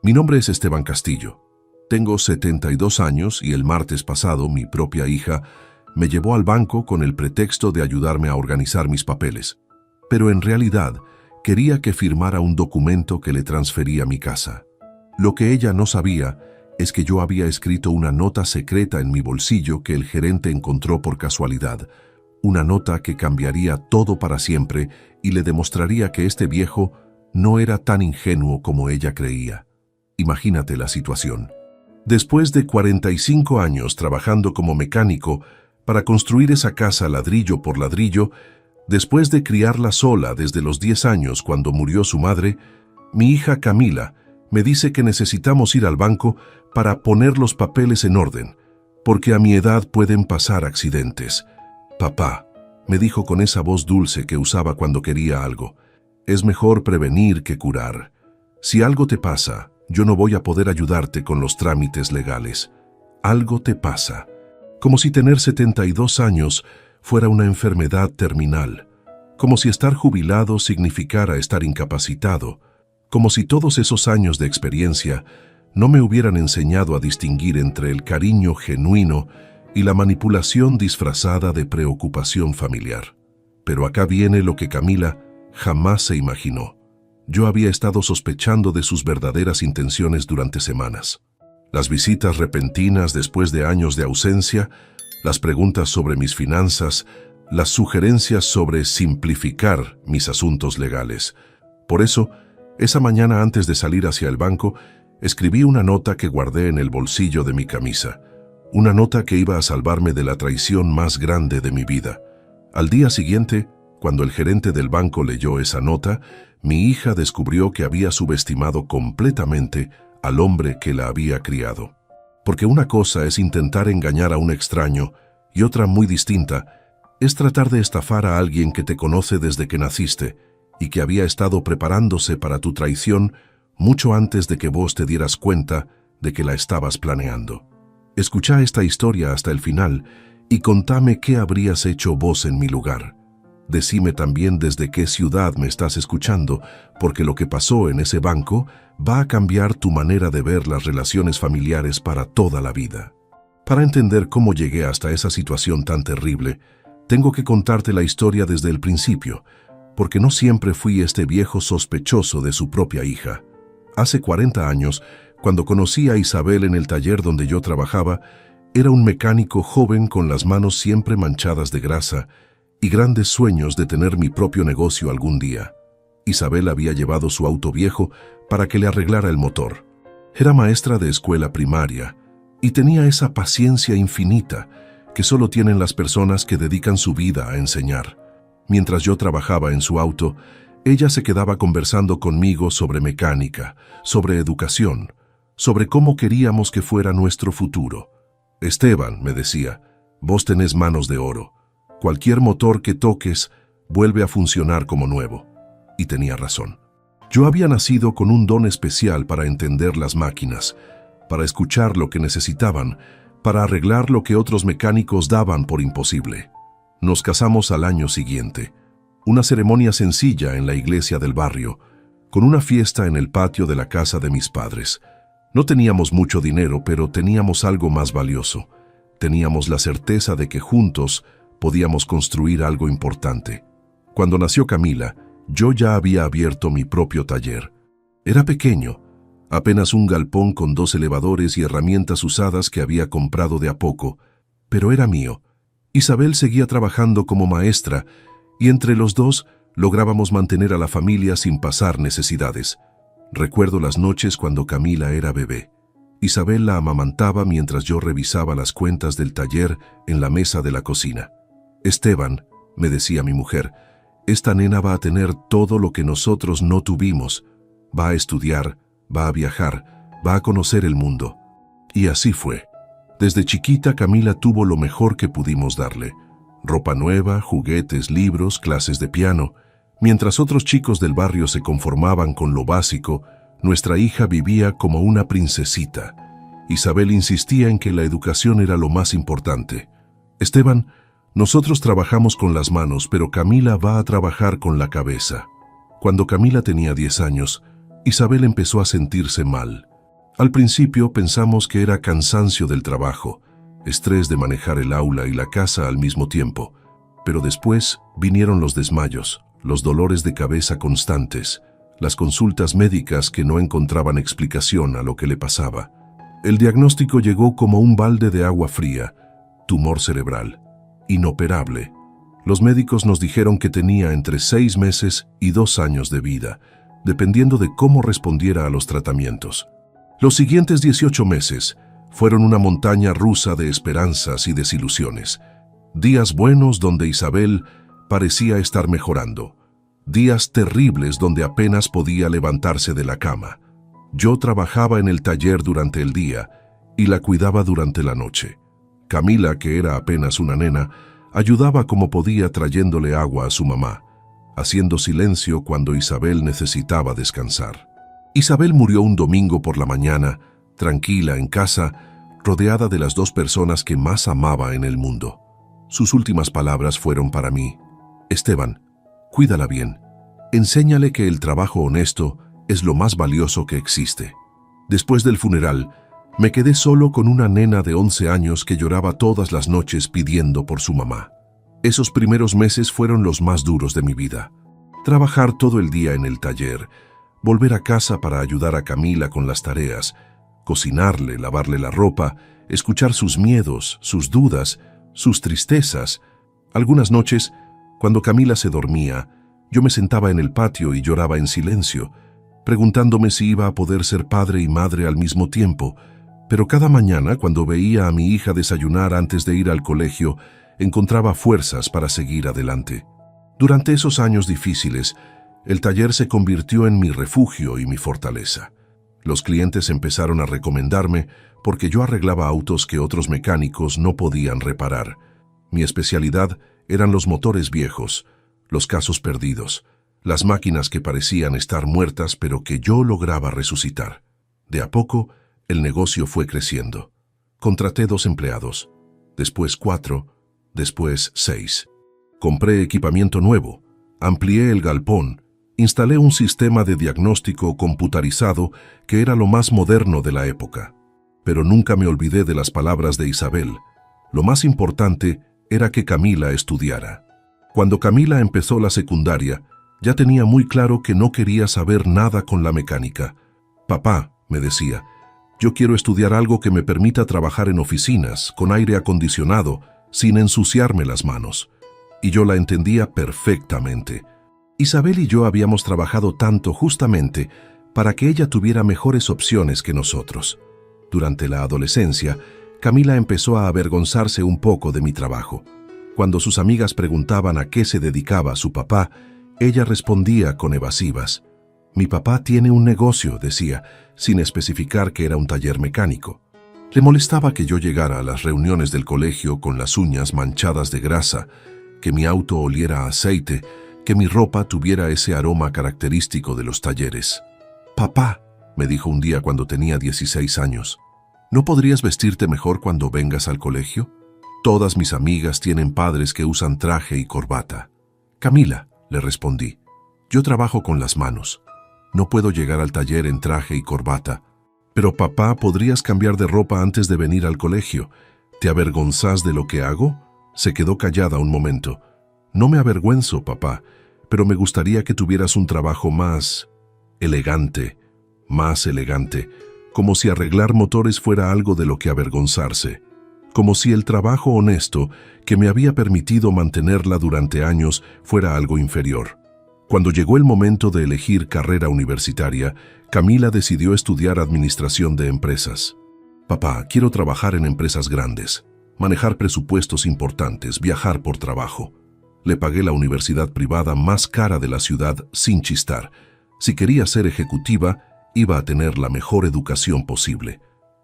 Mi nombre es Esteban Castillo. Tengo 72 años y el martes pasado mi propia hija me llevó al banco con el pretexto de ayudarme a organizar mis papeles. Pero en realidad quería que firmara un documento que le transfería mi casa. Lo que ella no sabía es que yo había escrito una nota secreta en mi bolsillo que el gerente encontró por casualidad. Una nota que cambiaría todo para siempre y le demostraría que este viejo no era tan ingenuo como ella creía. Imagínate la situación. Después de 45 años trabajando como mecánico para construir esa casa ladrillo por ladrillo, después de criarla sola desde los 10 años cuando murió su madre, mi hija Camila me dice que necesitamos ir al banco para poner los papeles en orden, porque a mi edad pueden pasar accidentes. Papá, me dijo con esa voz dulce que usaba cuando quería algo, es mejor prevenir que curar. Si algo te pasa, yo no voy a poder ayudarte con los trámites legales. Algo te pasa. Como si tener 72 años fuera una enfermedad terminal. Como si estar jubilado significara estar incapacitado. Como si todos esos años de experiencia no me hubieran enseñado a distinguir entre el cariño genuino y la manipulación disfrazada de preocupación familiar. Pero acá viene lo que Camila jamás se imaginó. Yo había estado sospechando de sus verdaderas intenciones durante semanas. Las visitas repentinas después de años de ausencia, las preguntas sobre mis finanzas, las sugerencias sobre simplificar mis asuntos legales. Por eso, esa mañana antes de salir hacia el banco, escribí una nota que guardé en el bolsillo de mi camisa. Una nota que iba a salvarme de la traición más grande de mi vida. Al día siguiente, cuando el gerente del banco leyó esa nota, mi hija descubrió que había subestimado completamente al hombre que la había criado. Porque una cosa es intentar engañar a un extraño y otra muy distinta es tratar de estafar a alguien que te conoce desde que naciste y que había estado preparándose para tu traición mucho antes de que vos te dieras cuenta de que la estabas planeando. Escuchá esta historia hasta el final y contame qué habrías hecho vos en mi lugar. Decime también desde qué ciudad me estás escuchando, porque lo que pasó en ese banco va a cambiar tu manera de ver las relaciones familiares para toda la vida. Para entender cómo llegué hasta esa situación tan terrible, tengo que contarte la historia desde el principio, porque no siempre fui este viejo sospechoso de su propia hija. Hace 40 años, cuando conocí a Isabel en el taller donde yo trabajaba, era un mecánico joven con las manos siempre manchadas de grasa y grandes sueños de tener mi propio negocio algún día. Isabel había llevado su auto viejo para que le arreglara el motor. Era maestra de escuela primaria y tenía esa paciencia infinita que solo tienen las personas que dedican su vida a enseñar. Mientras yo trabajaba en su auto, ella se quedaba conversando conmigo sobre mecánica, sobre educación, sobre cómo queríamos que fuera nuestro futuro. Esteban, me decía, vos tenés manos de oro. Cualquier motor que toques vuelve a funcionar como nuevo. Y tenía razón. Yo había nacido con un don especial para entender las máquinas, para escuchar lo que necesitaban, para arreglar lo que otros mecánicos daban por imposible. Nos casamos al año siguiente. Una ceremonia sencilla en la iglesia del barrio, con una fiesta en el patio de la casa de mis padres. No teníamos mucho dinero, pero teníamos algo más valioso. Teníamos la certeza de que juntos podíamos construir algo importante. Cuando nació Camila, yo ya había abierto mi propio taller. Era pequeño, apenas un galpón con 2 elevadores y herramientas usadas que había comprado de a poco, pero era mío. Isabel seguía trabajando como maestra y entre los dos lográbamos mantener a la familia sin pasar necesidades. Recuerdo las noches cuando Camila era bebé. Isabel la amamantaba mientras yo revisaba las cuentas del taller en la mesa de la cocina. Esteban, me decía mi mujer, esta nena va a tener todo lo que nosotros no tuvimos. Va a estudiar, va a viajar, va a conocer el mundo. Y así fue. Desde chiquita Camila tuvo lo mejor que pudimos darle. Ropa nueva, juguetes, libros, clases de piano. Mientras otros chicos del barrio se conformaban con lo básico, nuestra hija vivía como una princesita. Isabel insistía en que la educación era lo más importante. Esteban, nosotros trabajamos con las manos, pero Camila va a trabajar con la cabeza. Cuando Camila tenía 10 años, Isabel empezó a sentirse mal. Al principio pensamos que era cansancio del trabajo, estrés de manejar el aula y la casa al mismo tiempo, pero después vinieron los desmayos, los dolores de cabeza constantes, las consultas médicas que no encontraban explicación a lo que le pasaba. El diagnóstico llegó como un balde de agua fría: tumor cerebral, inoperable. Los médicos nos dijeron que tenía entre 6 meses y 2 años de vida, dependiendo de cómo respondiera a los tratamientos. Los siguientes 18 meses fueron una montaña rusa de esperanzas y desilusiones. Días buenos donde Isabel parecía estar mejorando. Días terribles donde apenas podía levantarse de la cama. Yo trabajaba en el taller durante el día y la cuidaba durante la noche. Camila, que era apenas una nena, ayudaba como podía trayéndole agua a su mamá, haciendo silencio cuando Isabel necesitaba descansar. Isabel murió un domingo por la mañana, tranquila en casa, rodeada de las 2 personas que más amaba en el mundo. Sus últimas palabras fueron para mí: Esteban, cuídala bien. Enséñale que el trabajo honesto es lo más valioso que existe. Después del funeral, me quedé solo con una nena de 11 años que lloraba todas las noches pidiendo por su mamá. Esos primeros meses fueron los más duros de mi vida. Trabajar todo el día en el taller, volver a casa para ayudar a Camila con las tareas, cocinarle, lavarle la ropa, escuchar sus miedos, sus dudas, sus tristezas. Algunas noches, cuando Camila se dormía, yo me sentaba en el patio y lloraba en silencio, preguntándome si iba a poder ser padre y madre al mismo tiempo. Pero cada mañana, cuando veía a mi hija desayunar antes de ir al colegio, encontraba fuerzas para seguir adelante. Durante esos años difíciles, el taller se convirtió en mi refugio y mi fortaleza. Los clientes empezaron a recomendarme porque yo arreglaba autos que otros mecánicos no podían reparar. Mi especialidad eran los motores viejos, los casos perdidos, las máquinas que parecían estar muertas pero que yo lograba resucitar. De a poco, el negocio fue creciendo. Contraté 2 empleados, después 4, después 6. Compré equipamiento nuevo, amplié el galpón, instalé un sistema de diagnóstico computarizado que era lo más moderno de la época. Pero nunca me olvidé de las palabras de Isabel. Lo más importante era que Camila estudiara. Cuando Camila empezó la secundaria, ya tenía muy claro que no quería saber nada con la mecánica. Papá, me decía, yo quiero estudiar algo que me permita trabajar en oficinas, con aire acondicionado, sin ensuciarme las manos. Y yo la entendía perfectamente. Isabel y yo habíamos trabajado tanto justamente para que ella tuviera mejores opciones que nosotros. Durante la adolescencia, Camila empezó a avergonzarse un poco de mi trabajo. Cuando sus amigas preguntaban a qué se dedicaba su papá, ella respondía con evasivas. Mi papá tiene un negocio, decía, sin especificar que era un taller mecánico. Le molestaba que yo llegara a las reuniones del colegio con las uñas manchadas de grasa, que mi auto oliera a aceite, que mi ropa tuviera ese aroma característico de los talleres. Papá, me dijo un día cuando tenía 16 años, ¿no podrías vestirte mejor cuando vengas al colegio? Todas mis amigas tienen padres que usan traje y corbata. Camila, le respondí, yo trabajo con las manos. No puedo llegar al taller en traje y corbata. Pero papá, ¿podrías cambiar de ropa antes de venir al colegio? ¿Te avergonzás de lo que hago? Se quedó callada un momento. No me avergüenzo, papá, pero me gustaría que tuvieras un trabajo más elegante, como si arreglar motores fuera algo de lo que avergonzarse, como si el trabajo honesto que me había permitido mantenerla durante años fuera algo inferior. Cuando llegó el momento de elegir carrera universitaria, Camila decidió estudiar administración de empresas. Papá, quiero trabajar en empresas grandes, manejar presupuestos importantes, viajar por trabajo. Le pagué la universidad privada más cara de la ciudad sin chistar. Si quería ser ejecutiva, iba a tener la mejor educación posible.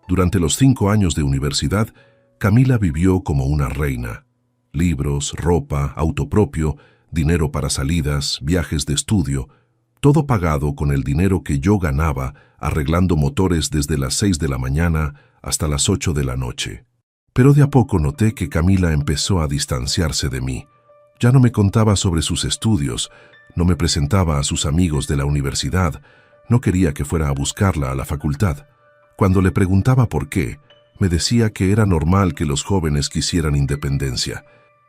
Durante los 5 años de universidad, Camila vivió como una reina. Libros, ropa, auto propio, dinero para salidas, viajes de estudio, todo pagado con el dinero que yo ganaba arreglando motores desde las 6 de la mañana hasta las 8 de la noche. Pero de a poco noté que Camila empezó a distanciarse de mí. Ya no me contaba sobre sus estudios, no me presentaba a sus amigos de la universidad, no quería que fuera a buscarla a la facultad. Cuando le preguntaba por qué, me decía que era normal que los jóvenes quisieran independencia.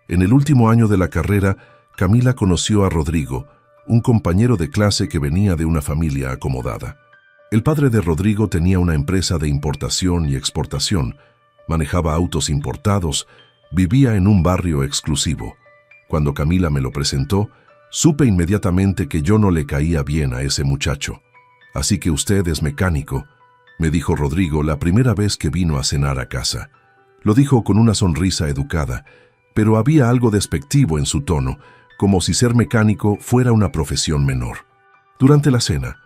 En el último año de la carrera, Camila conoció a Rodrigo, un compañero de clase que venía de una familia acomodada. El padre de Rodrigo tenía una empresa de importación y exportación, manejaba autos importados, vivía en un barrio exclusivo. Cuando Camila me lo presentó, supe inmediatamente que yo no le caía bien a ese muchacho. «Así que usted es mecánico», me dijo Rodrigo la primera vez que vino a cenar a casa. Lo dijo con una sonrisa educada, pero había algo despectivo en su tono, como si ser mecánico fuera una profesión menor. Durante la cena,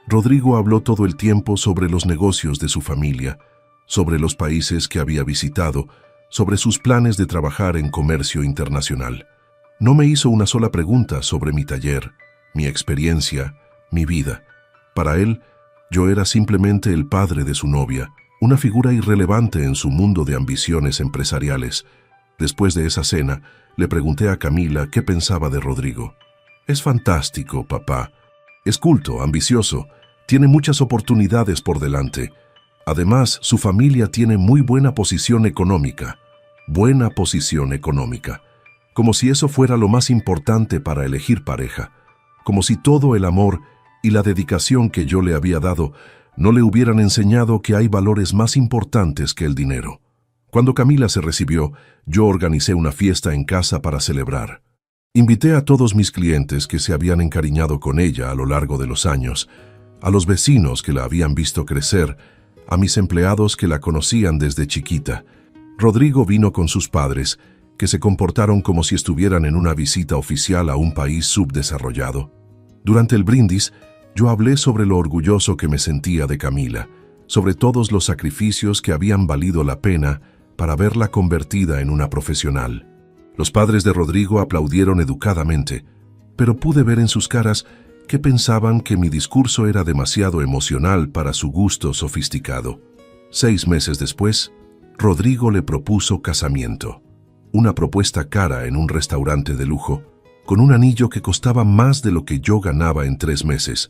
Rodrigo habló todo el tiempo sobre los negocios de su familia, sobre los países que había visitado, sobre sus planes de trabajar en comercio internacional. No me hizo una sola pregunta sobre mi taller, mi experiencia, mi vida. Para él, yo era simplemente el padre de su novia, una figura irrelevante en su mundo de ambiciones empresariales. Después de esa cena, le pregunté a Camila qué pensaba de Rodrigo. «Es fantástico, papá. Es culto, ambicioso, tiene muchas oportunidades por delante. Además, su familia tiene muy buena posición económica. Buena posición económica. Como si eso fuera lo más importante para elegir pareja. Como si todo el amor y la dedicación que yo le había dado no le hubieran enseñado que hay valores más importantes que el dinero». Cuando Camila se recibió, yo organicé una fiesta en casa para celebrar. Invité a todos mis clientes que se habían encariñado con ella a lo largo de los años, a los vecinos que la habían visto crecer, a mis empleados que la conocían desde chiquita. Rodrigo vino con sus padres, que se comportaron como si estuvieran en una visita oficial a un país subdesarrollado. Durante el brindis, yo hablé sobre lo orgulloso que me sentía de Camila, sobre todos los sacrificios que habían valido la pena para verla convertida en una profesional. Los padres de Rodrigo aplaudieron educadamente, pero pude ver en sus caras que pensaban que mi discurso era demasiado emocional para su gusto sofisticado. 6 meses después, Rodrigo le propuso casamiento. Una propuesta cara en un restaurante de lujo, con un anillo que costaba más de lo que yo ganaba en 3 meses.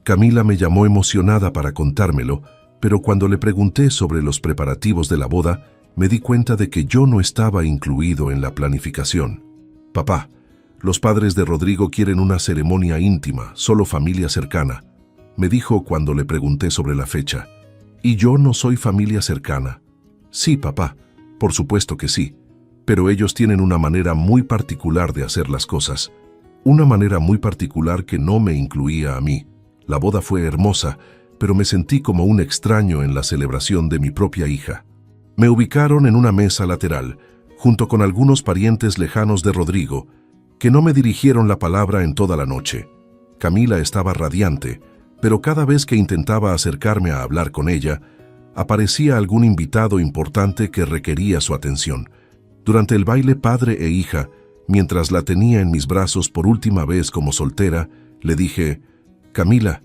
Camila me llamó emocionada para contármelo, pero cuando le pregunté sobre los preparativos de la boda, me di cuenta de que yo no estaba incluido en la planificación. «Papá, los padres de Rodrigo quieren una ceremonia íntima, solo familia cercana», me dijo cuando le pregunté sobre la fecha. «¿Y yo no soy familia cercana?» «Sí, papá, por supuesto que sí, pero ellos tienen una manera muy particular de hacer las cosas, una manera muy particular que no me incluía a mí. La boda fue hermosa, pero me sentí como un extraño en la celebración de mi propia hija». Me ubicaron en una mesa lateral, junto con algunos parientes lejanos de Rodrigo, que no me dirigieron la palabra en toda la noche. Camila estaba radiante, pero cada vez que intentaba acercarme a hablar con ella, aparecía algún invitado importante que requería su atención. Durante el baile padre e hija, mientras la tenía en mis brazos por última vez como soltera, le dije: «Camila,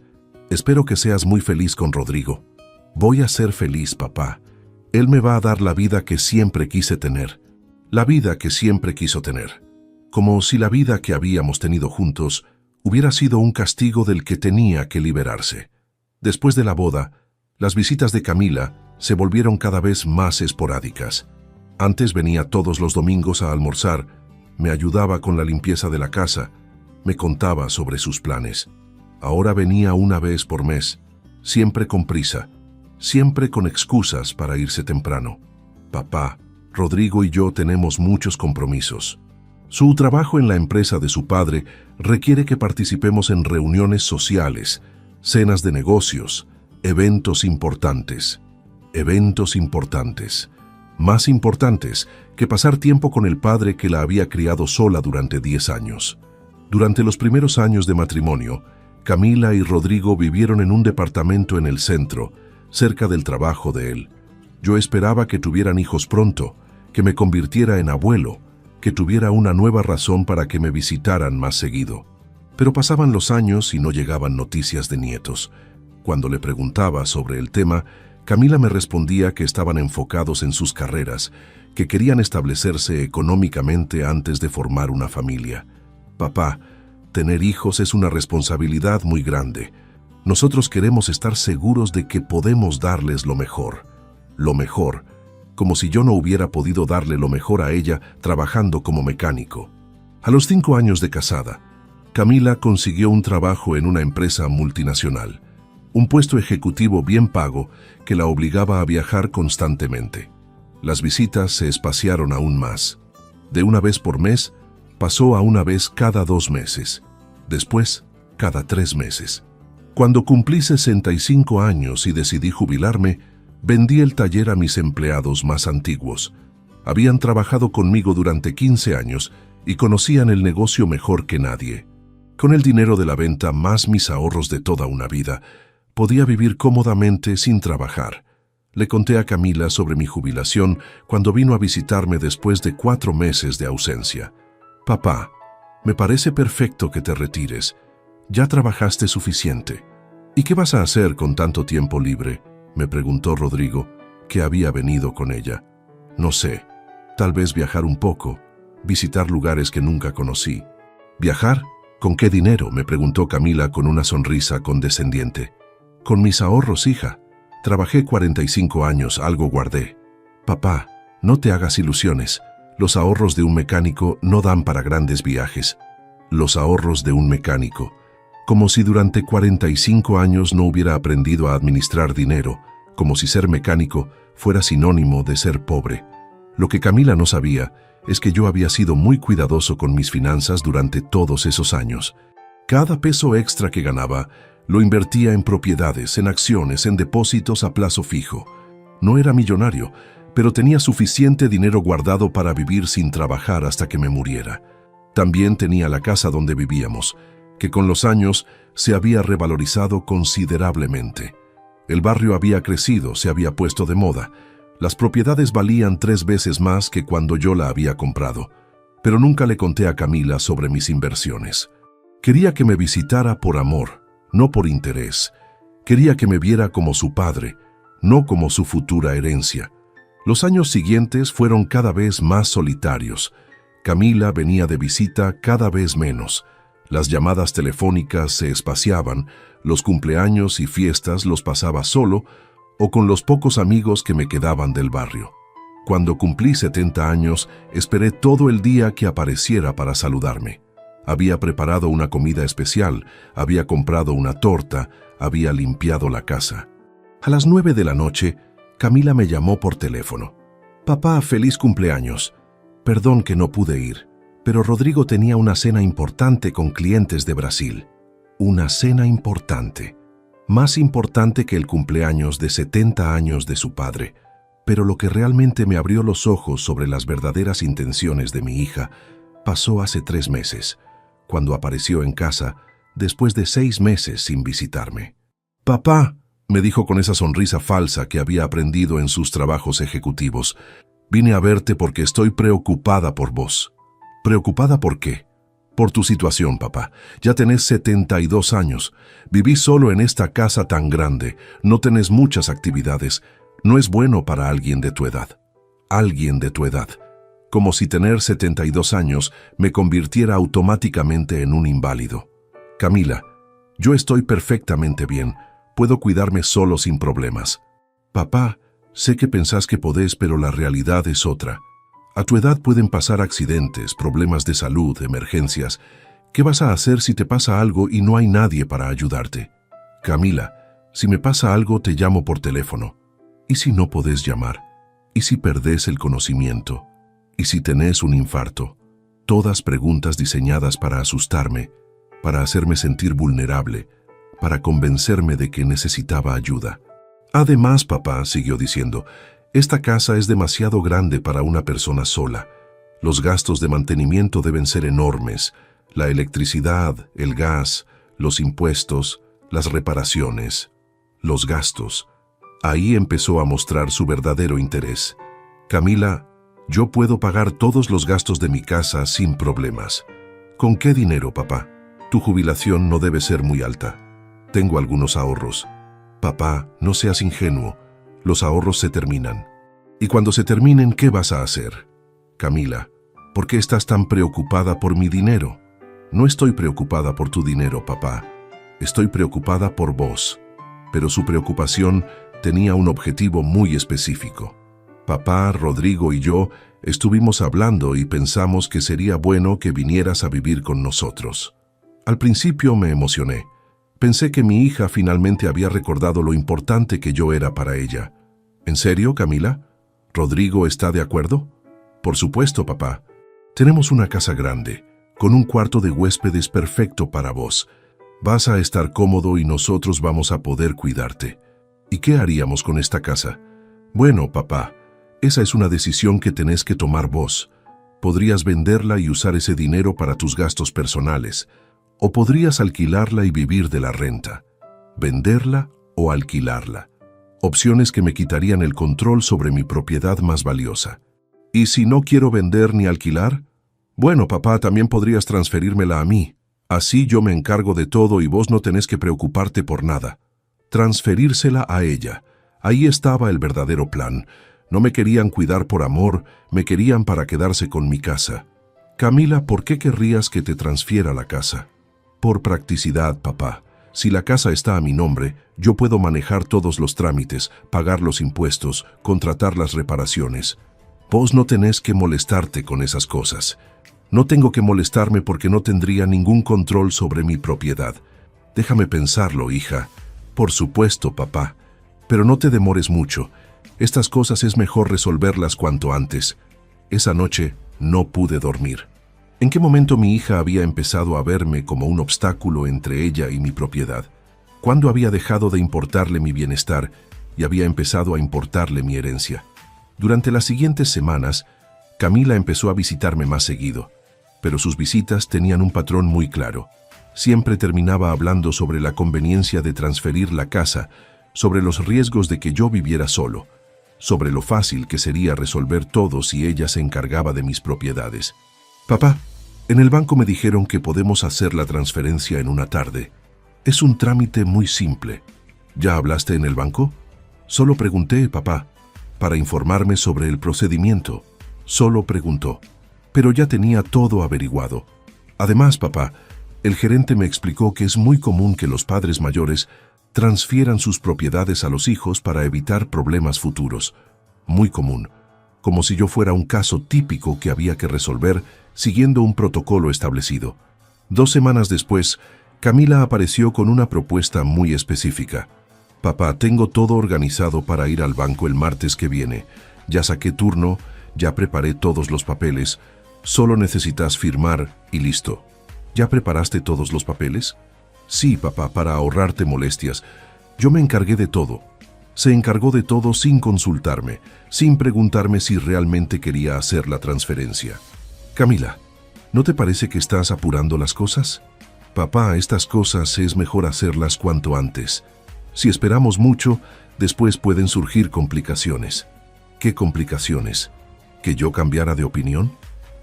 espero que seas muy feliz con Rodrigo». «Voy a ser feliz, papá. Él me va a dar la vida que siempre quise tener, la vida que siempre quiso tener». Como si la vida que habíamos tenido juntos hubiera sido un castigo del que tenía que liberarse. Después de la boda, las visitas de Camila se volvieron cada vez más esporádicas. Antes venía todos los domingos a almorzar, me ayudaba con la limpieza de la casa, me contaba sobre sus planes. Ahora venía una vez por mes, siempre con prisa, siempre con excusas para irse temprano. «Papá, Rodrigo y yo tenemos muchos compromisos. Su trabajo en la empresa de su padre requiere que participemos en reuniones sociales, cenas de negocios, eventos importantes. Eventos importantes. Más importantes que pasar tiempo con el padre que la había criado sola durante 10 años. Durante los primeros años de matrimonio, Camila y Rodrigo vivieron en un departamento en el centro, cerca del trabajo de él. Yo esperaba que tuvieran hijos pronto, que me convirtiera en abuelo, que tuviera una nueva razón para que me visitaran más seguido. Pero pasaban los años y no llegaban noticias de nietos. Cuando le preguntaba sobre el tema, Camila me respondía que estaban enfocados en sus carreras, que querían establecerse económicamente antes de formar una familia. «Papá, tener hijos es una responsabilidad muy grande. Nosotros queremos estar seguros de que podemos darles lo mejor, como si yo no hubiera podido darle lo mejor a ella trabajando como mecánico. A los 5 años de casada, Camila consiguió un trabajo en una empresa multinacional, un puesto ejecutivo bien pago que la obligaba a viajar constantemente. Las visitas se espaciaron aún más. De una vez por mes, pasó a una vez cada 2 meses, después cada 3 meses. Cuando cumplí 65 años y decidí jubilarme, vendí el taller a mis empleados más antiguos. Habían trabajado conmigo durante 15 años y conocían el negocio mejor que nadie. Con el dinero de la venta más mis ahorros de toda una vida, podía vivir cómodamente sin trabajar. Le conté a Camila sobre mi jubilación cuando vino a visitarme después de 4 meses de ausencia. «Papá, me parece perfecto que te retires. Ya trabajaste suficiente. ¿Y qué vas a hacer con tanto tiempo libre?», me preguntó Rodrigo, que había venido con ella. «No sé, tal vez viajar un poco, visitar lugares que nunca conocí». «¿Viajar? ¿Con qué dinero?», me preguntó Camila con una sonrisa condescendiente. «Con mis ahorros, hija. Trabajé 45 años, algo guardé». «Papá, no te hagas ilusiones. Los ahorros de un mecánico no dan para grandes viajes». Los ahorros de un mecánico. Como si durante 45 años no hubiera aprendido a administrar dinero, como si ser mecánico fuera sinónimo de ser pobre. Lo que Camila no sabía es que yo había sido muy cuidadoso con mis finanzas durante todos esos años. Cada peso extra que ganaba lo invertía en propiedades, en acciones, en depósitos a plazo fijo. No era millonario, pero tenía suficiente dinero guardado para vivir sin trabajar hasta que me muriera. También tenía la casa donde vivíamos, que con los años se había revalorizado considerablemente. El barrio había crecido, se había puesto de moda. Las propiedades valían 3 veces más que cuando yo la había comprado, pero nunca le conté a Camila sobre mis inversiones. Quería que me visitara por amor, no por interés. Quería que me viera como su padre, no como su futura herencia. Los años siguientes fueron cada vez más solitarios. Camila venía de visita cada vez menos. Las llamadas telefónicas se espaciaban, los cumpleaños y fiestas los pasaba solo o con los pocos amigos que me quedaban del barrio. Cuando cumplí 70 años, esperé todo el día que apareciera para saludarme. Había preparado una comida especial, había comprado una torta, había limpiado la casa. A las 9 de la noche, Camila me llamó por teléfono. «Papá, feliz cumpleaños. Perdón que no pude ir, pero Rodrigo tenía una cena importante con clientes de Brasil». Una cena importante. Más importante que el cumpleaños de 70 años de su padre. Pero lo que realmente me abrió los ojos sobre las verdaderas intenciones de mi hija pasó hace 3 meses, cuando apareció en casa después de 6 meses sin visitarme. «Papá», me dijo con esa sonrisa falsa que había aprendido en sus trabajos ejecutivos, «vine a verte porque estoy preocupada por vos». «¿Preocupada por qué?» «Por tu situación, papá. Ya tenés 72 años. Vivís solo en esta casa tan grande. No tenés muchas actividades. No es bueno para alguien de tu edad». «Alguien de tu edad». Como si tener 72 años me convirtiera automáticamente en un inválido. «Camila, yo estoy perfectamente bien. Puedo cuidarme solo sin problemas». «Papá, sé que pensás que podés, pero la realidad es otra. A tu edad pueden pasar accidentes, problemas de salud, emergencias. ¿Qué vas a hacer si te pasa algo y no hay nadie para ayudarte?» «Camila, si me pasa algo te llamo por teléfono. ¿Y si no podés llamar? ¿Y si perdés el conocimiento? ¿Y si tenés un infarto?» Todas preguntas diseñadas para asustarme, para hacerme sentir vulnerable, para convencerme de que necesitaba ayuda. «Además, papá», siguió diciendo, «esta casa es demasiado grande para una persona sola. Los gastos de mantenimiento deben ser enormes. La electricidad, el gas, los impuestos, las reparaciones, los gastos». Ahí empezó a mostrar su verdadero interés. «Camila, yo puedo pagar todos los gastos de mi casa sin problemas». «¿Con qué dinero, papá? Tu jubilación no debe ser muy alta». «Tengo algunos ahorros». «Papá, no seas ingenuo. Los ahorros se terminan. Y cuando se terminen, ¿qué vas a hacer?» «Camila, ¿por qué estás tan preocupada por mi dinero?» «No estoy preocupada por tu dinero, papá. estoy preocupada por vos. Pero su preocupación tenía un objetivo muy específico. Papá, Rodrigo y yo estuvimos hablando y pensamos que sería bueno que vinieras a vivir con nosotros. Al principio me emocioné. Pensé que mi hija finalmente había recordado lo importante que yo era para ella. ¿En serio, Camila? ¿Rodrigo está de acuerdo? Por supuesto, papá. Tenemos una casa grande, con un cuarto de huéspedes perfecto para vos. Vas a estar cómodo y nosotros vamos a poder cuidarte. ¿Y qué haríamos con esta casa? Bueno, papá, esa es una decisión que tenés que tomar vos. Podrías venderla y usar ese dinero para tus gastos personales, o podrías alquilarla y vivir de la renta. Venderla o alquilarla. Opciones que me quitarían el control sobre mi propiedad más valiosa. ¿Y si no quiero vender ni alquilar? Bueno, papá, también podrías transferírmela a mí. Así yo me encargo de todo y vos no tenés que preocuparte por nada. Transferírsela a ella. Ahí estaba el verdadero plan. No me querían cuidar por amor, me querían para quedarse con mi casa. Camila, ¿por qué querrías que te transfiera la casa? Por practicidad, papá. Si la casa está a mi nombre, yo puedo manejar todos los trámites, pagar los impuestos, contratar las reparaciones. Vos no tenés que molestarte con esas cosas. No tengo que molestarme porque no tendría ningún control sobre mi propiedad. Déjame pensarlo, hija. Por supuesto, papá. Pero no te demores mucho. Estas cosas es mejor resolverlas cuanto antes. Esa noche no pude dormir. ¿En qué momento mi hija había empezado a verme como un obstáculo entre ella y mi propiedad? ¿Cuándo había dejado de importarle mi bienestar y había empezado a importarle mi herencia? Durante las siguientes semanas, Camila empezó a visitarme más seguido, pero sus visitas tenían un patrón muy claro. Siempre terminaba hablando sobre la conveniencia de transferir la casa, sobre los riesgos de que yo viviera solo, sobre lo fácil que sería resolver todo si ella se encargaba de mis propiedades. Papá, en el banco me dijeron que podemos hacer la transferencia en una tarde. Es un trámite muy simple. ¿Ya hablaste en el banco? Solo pregunté, papá, para informarme sobre el procedimiento. Solo preguntó. Pero ya tenía todo averiguado. Además, papá, el gerente me explicó que es muy común que los padres mayores transfieran sus propiedades a los hijos para evitar problemas futuros. Muy común. Como si yo fuera un caso típico que había que resolver siguiendo un protocolo establecido. 2 semanas después, Camila apareció con una propuesta muy específica. Papá, tengo todo organizado para ir al banco el martes que viene. Ya saqué turno, ya preparé todos los papeles. Solo necesitas firmar y listo. ¿Ya preparaste todos los papeles? Sí, papá, para ahorrarte molestias. Yo me encargué de todo. Se encargó de todo sin consultarme, sin preguntarme si realmente quería hacer la transferencia. Camila, ¿no te parece que estás apurando las cosas? Papá, estas cosas es mejor hacerlas cuanto antes. Si esperamos mucho, después pueden surgir complicaciones. ¿Qué complicaciones? ¿Que yo cambiara de opinión?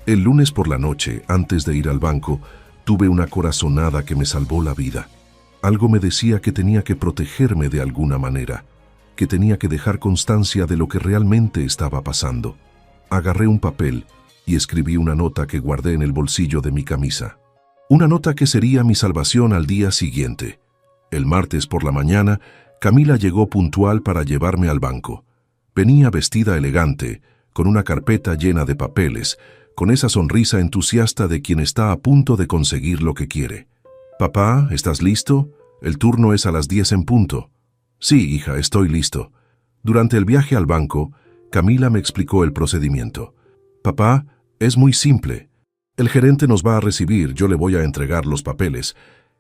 El lunes por la noche, antes de ir al banco, tuve una corazonada que me salvó la vida. Algo me decía que tenía que protegerme de alguna manera, que tenía que dejar constancia de lo que realmente estaba pasando. Agarré un papel y escribí una nota que guardé en el bolsillo de mi camisa. Una nota que sería mi salvación al día siguiente. El martes por la mañana, Camila llegó puntual para llevarme al banco. Venía vestida elegante, con una carpeta llena de papeles, con esa sonrisa entusiasta de quien está a punto de conseguir lo que quiere. Papá, ¿estás listo? El turno es a las 10 en punto. Sí, hija, estoy listo. Durante el viaje al banco, Camila me explicó el procedimiento. Papá, es muy simple. El gerente nos va a recibir, yo le voy a entregar los papeles.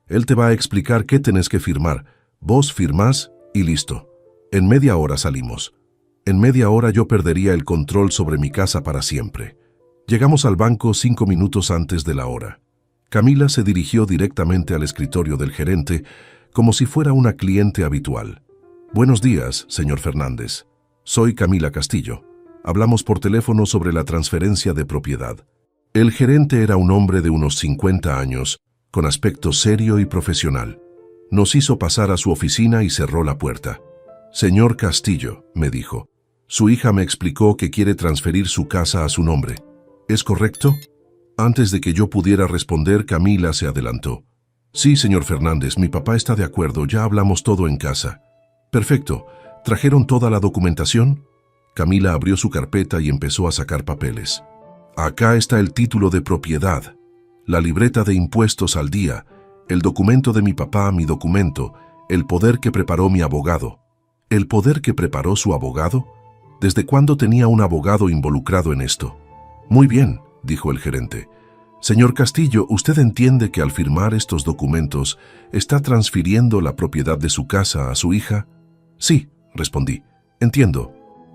Él te va a explicar qué tenés que firmar. Vos firmás y listo. En media hora salimos. En media hora yo perdería el control sobre mi casa para siempre. Llegamos al banco 5 minutos antes de la hora. Camila se dirigió directamente al escritorio del gerente, como si fuera una cliente habitual. Buenos días, señor Fernández. Soy Camila Castillo. Hablamos por teléfono sobre la transferencia de propiedad. El gerente era un hombre de unos 50 años, con aspecto serio y profesional. Nos hizo pasar a su oficina y cerró la puerta. Señor Castillo, me dijo, su hija me explicó que quiere transferir su casa a su nombre. ¿Es correcto? Antes de que yo pudiera responder, Camila se adelantó. Sí, señor Fernández, mi papá está de acuerdo, ya hablamos todo en casa. Perfecto. ¿Trajeron toda la documentación? Camila abrió su carpeta y empezó a sacar papeles. Acá está el título de propiedad, la libreta de impuestos al día, el documento de mi papá, mi documento, el poder que preparó mi abogado. ¿El poder que preparó su abogado? ¿Desde cuándo tenía un abogado involucrado en esto? Muy bien, dijo el gerente. Señor Castillo, ¿usted entiende que al firmar estos documentos está transfiriendo la propiedad de su casa a su hija? Sí, respondí. Entiendo.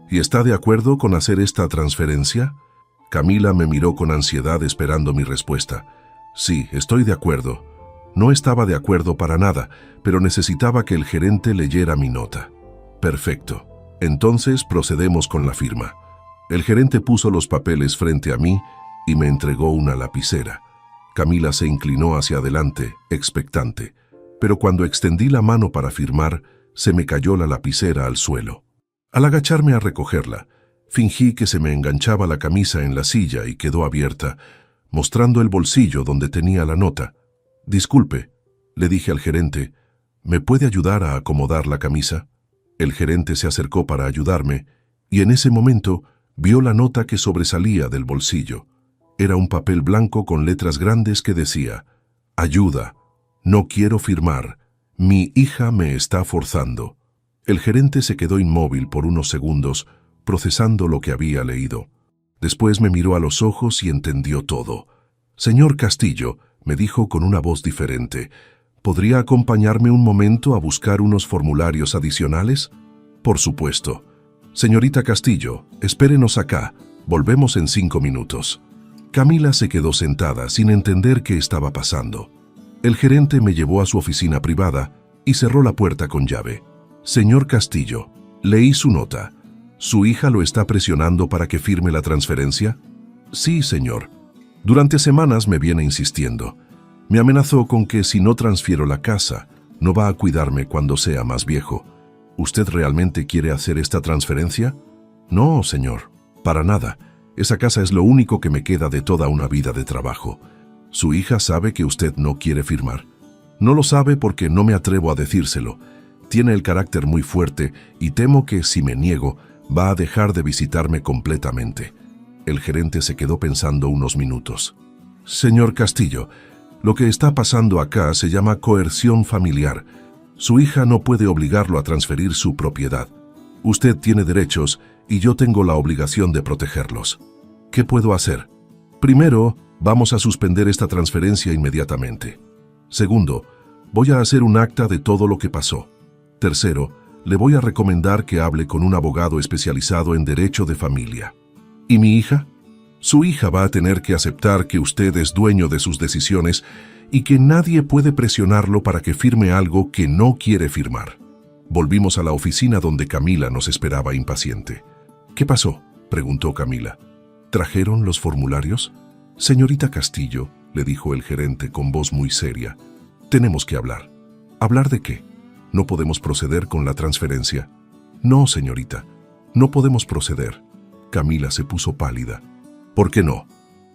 ¿Y está de acuerdo con hacer esta transferencia? Camila me miró con ansiedad esperando mi respuesta. Sí, estoy de acuerdo. No estaba de acuerdo para nada, pero necesitaba que el gerente leyera mi nota. Perfecto. Entonces procedemos con la firma. El gerente puso los papeles frente a mí y me entregó una lapicera. Camila se inclinó hacia adelante, expectante, pero cuando extendí la mano para firmar, se me cayó la lapicera al suelo. Al agacharme a recogerla, fingí que se me enganchaba la camisa en la silla y quedó abierta, mostrando el bolsillo donde tenía la nota. Disculpe, le dije al gerente, ¿me puede ayudar a acomodar la camisa? El gerente se acercó para ayudarme y en ese momento vio la nota que sobresalía del bolsillo. Era un papel blanco con letras grandes que decía: ayuda, no quiero firmar, mi hija me está forzando. El gerente se quedó inmóvil por unos segundos, procesando lo que había leído. Después me miró a los ojos y entendió todo. Señor Castillo, me dijo con una voz diferente, ¿podría acompañarme un momento a buscar unos formularios adicionales? Por supuesto. Señorita Castillo, espérenos acá, volvemos en 5 minutos. Camila se quedó sentada sin entender qué estaba pasando. El gerente me llevó a su oficina privada y cerró la puerta con llave. Señor Castillo, leí su nota. ¿Su hija lo está presionando para que firme la transferencia? Sí, señor. Durante semanas me viene insistiendo. Me amenazó con que si no transfiero la casa, no va a cuidarme cuando sea más viejo. ¿Usted realmente quiere hacer esta transferencia? No, señor, para nada. Esa casa es lo único que me queda de toda una vida de trabajo. ¿Su hija sabe que usted no quiere firmar? No lo sabe porque no me atrevo a decírselo. Tiene el carácter muy fuerte y temo que, si me niego, va a dejar de visitarme completamente. El gerente se quedó pensando unos minutos. Señor Castillo, lo que está pasando acá se llama coerción familiar. Su hija no puede obligarlo a transferir su propiedad. Usted tiene derechos y yo tengo la obligación de protegerlos. ¿Qué puedo hacer? Primero, vamos a suspender esta transferencia inmediatamente. Segundo, voy a hacer un acta de todo lo que pasó. Tercero, le voy a recomendar que hable con un abogado especializado en derecho de familia. ¿Y mi hija? Su hija va a tener que aceptar que usted es dueño de sus decisiones y que nadie puede presionarlo para que firme algo que no quiere firmar. Volvimos a la oficina donde Camila nos esperaba impaciente. ¿Qué pasó?, preguntó Camila. ¿Trajeron los formularios? Señorita Castillo, le dijo el gerente con voz muy seria, tenemos que hablar. ¿Hablar de qué? ¿No podemos proceder con la transferencia? No, señorita, no podemos proceder. Camila se puso pálida. ¿Por qué no?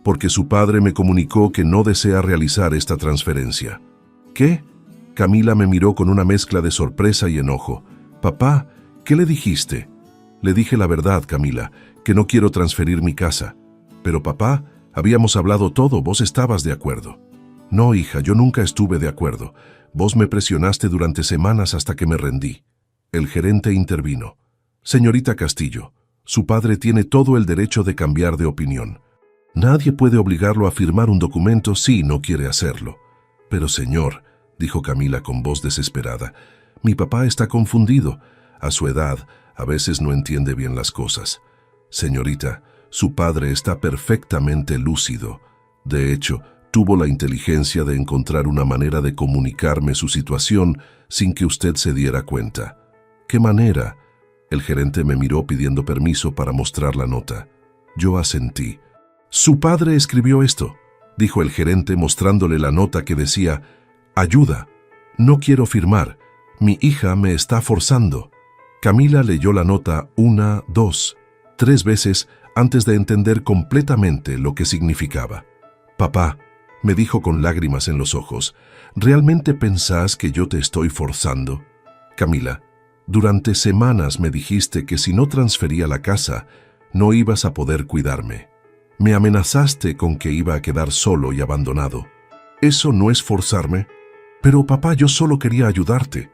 Porque su padre me comunicó que no desea realizar esta transferencia. ¿Qué? Camila me miró con una mezcla de sorpresa y enojo. Papá, ¿qué le dijiste? Le dije la verdad, Camila, que no quiero transferir mi casa. Pero papá, habíamos hablado todo, vos estabas de acuerdo. No, hija, yo nunca estuve de acuerdo. Vos me presionaste durante semanas hasta que me rendí. El gerente intervino. Señorita Castillo, su padre tiene todo el derecho de cambiar de opinión. Nadie puede obligarlo a firmar un documento si no quiere hacerlo. Pero señor, dijo Camila con voz desesperada, mi papá está confundido. A su edad, a veces no entiende bien las cosas. Señorita, su padre está perfectamente lúcido. De hecho, tuvo la inteligencia de encontrar una manera de comunicarme su situación sin que usted se diera cuenta. ¿Qué manera? El gerente me miró pidiendo permiso para mostrar la nota. Yo asentí. «Su padre escribió esto», dijo el gerente mostrándole la nota que decía, «Ayuda, no quiero firmar, mi hija me está forzando». Camila leyó la nota 1, 2, 3 veces antes de entender completamente lo que significaba. «Papá», me dijo con lágrimas en los ojos, ¿Realmente pensás que yo te estoy forzando? Camila, durante semanas me dijiste que si no transfería la casa, no ibas a poder cuidarme. Me amenazaste con que iba a quedar solo y abandonado. ¿Eso no es forzarme? Pero papá, yo solo quería ayudarte.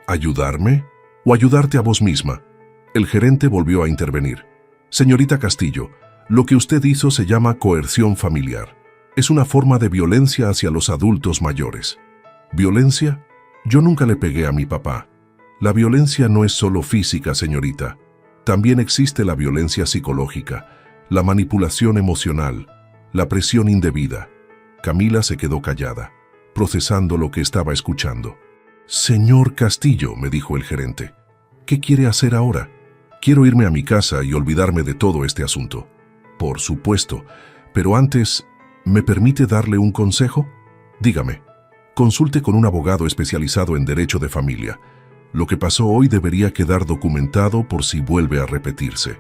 ¿Ayudarme? ¿O ayudarte a vos misma? El gerente volvió a intervenir. Señorita Castillo, lo que usted hizo se llama coerción familiar. Es una forma de violencia hacia los adultos mayores. ¿Violencia? Yo nunca le pegué a mi papá. La violencia no es solo física, señorita. También existe la violencia psicológica, la manipulación emocional, la presión indebida. Camila se quedó callada, procesando lo que estaba escuchando. Señor Castillo, me dijo el gerente, ¿qué quiere hacer ahora? Quiero irme a mi casa y olvidarme de todo este asunto. Por supuesto, pero antes, ¿me permite darle un consejo? Dígame, consulte con un abogado especializado en derecho de familia. Lo que pasó hoy debería quedar documentado por si vuelve a repetirse.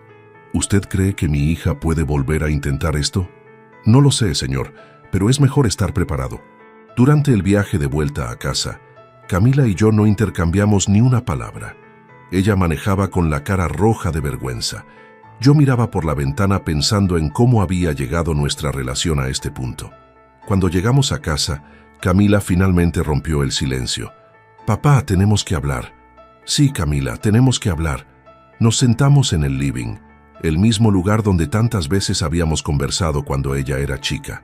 ¿Usted cree que mi hija puede volver a intentar esto? No lo sé, señor, pero es mejor estar preparado. Durante el viaje de vuelta a casa, Camila y yo no intercambiamos ni una palabra. Ella manejaba con la cara roja de vergüenza. Yo miraba por la ventana pensando en cómo había llegado nuestra relación a este punto. Cuando llegamos a casa, Camila finalmente rompió el silencio. Papá, tenemos que hablar. Sí, Camila, tenemos que hablar. Nos sentamos en el living, el mismo lugar donde tantas veces habíamos conversado cuando ella era chica.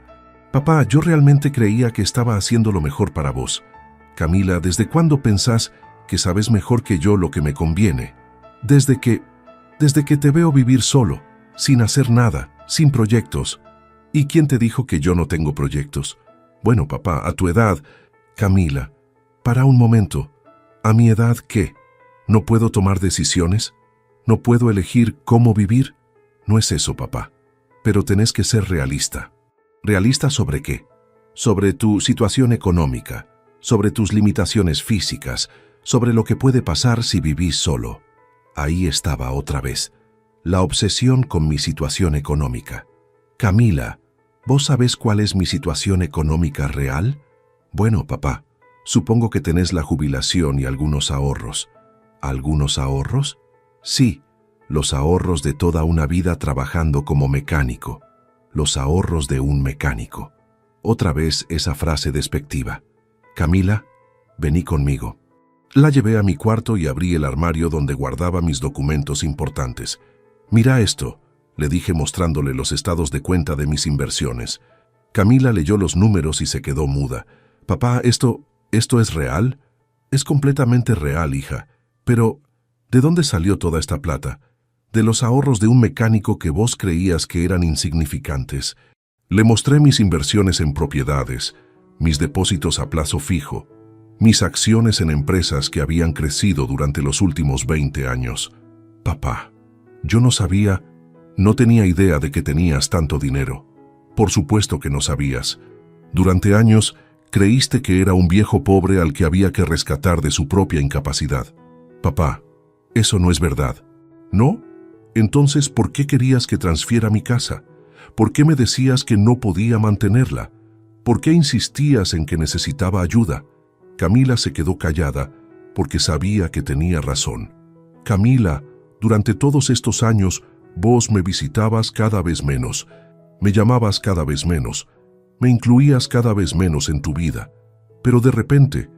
Papá, yo realmente creía que estaba haciendo lo mejor para vos. Camila, ¿desde cuándo pensás que sabes mejor que yo lo que me conviene? Desde que te veo vivir solo, sin hacer nada, sin proyectos. ¿Y quién te dijo que yo no tengo proyectos? Bueno, papá, a tu edad... Camila, para un momento. ¿A mi edad qué? ¿No puedo tomar decisiones? ¿No puedo elegir cómo vivir? No es eso, papá. Pero tenés que ser realista. ¿Realista sobre qué? Sobre tu situación económica, sobre tus limitaciones físicas, sobre lo que puede pasar si vivís solo. Ahí estaba otra vez, la obsesión con mi situación económica. Camila, ¿vos sabés cuál es mi situación económica real? Bueno, papá, supongo que tenés la jubilación y algunos ahorros. ¿Algunos ahorros? Sí, los ahorros de toda una vida trabajando como mecánico. Los ahorros de un mecánico. Otra vez esa frase despectiva. Camila, vení conmigo. La llevé a mi cuarto y abrí el armario donde guardaba mis documentos importantes. Mira esto, le dije mostrándole los estados de cuenta de mis inversiones. Camila leyó los números y se quedó muda. Papá, ¿esto es real? Es completamente real, hija. Pero, ¿de dónde salió toda esta plata? De los ahorros de un mecánico que vos creías que eran insignificantes. Le mostré mis inversiones en propiedades, mis depósitos a plazo fijo, mis acciones en empresas que habían crecido durante los últimos 20 años. Papá, yo no sabía, no tenía idea de que tenías tanto dinero. Por supuesto que no sabías. Durante años, creíste que era un viejo pobre al que había que rescatar de su propia incapacidad. Papá, eso no es verdad. ¿No? Entonces, ¿por qué querías que transfiera mi casa? ¿Por qué me decías que no podía mantenerla? ¿Por qué insistías en que necesitaba ayuda? Camila se quedó callada porque sabía que tenía razón. Camila, durante todos estos años, vos me visitabas cada vez menos, me llamabas cada vez menos, me incluías cada vez menos en tu vida. Pero de repente,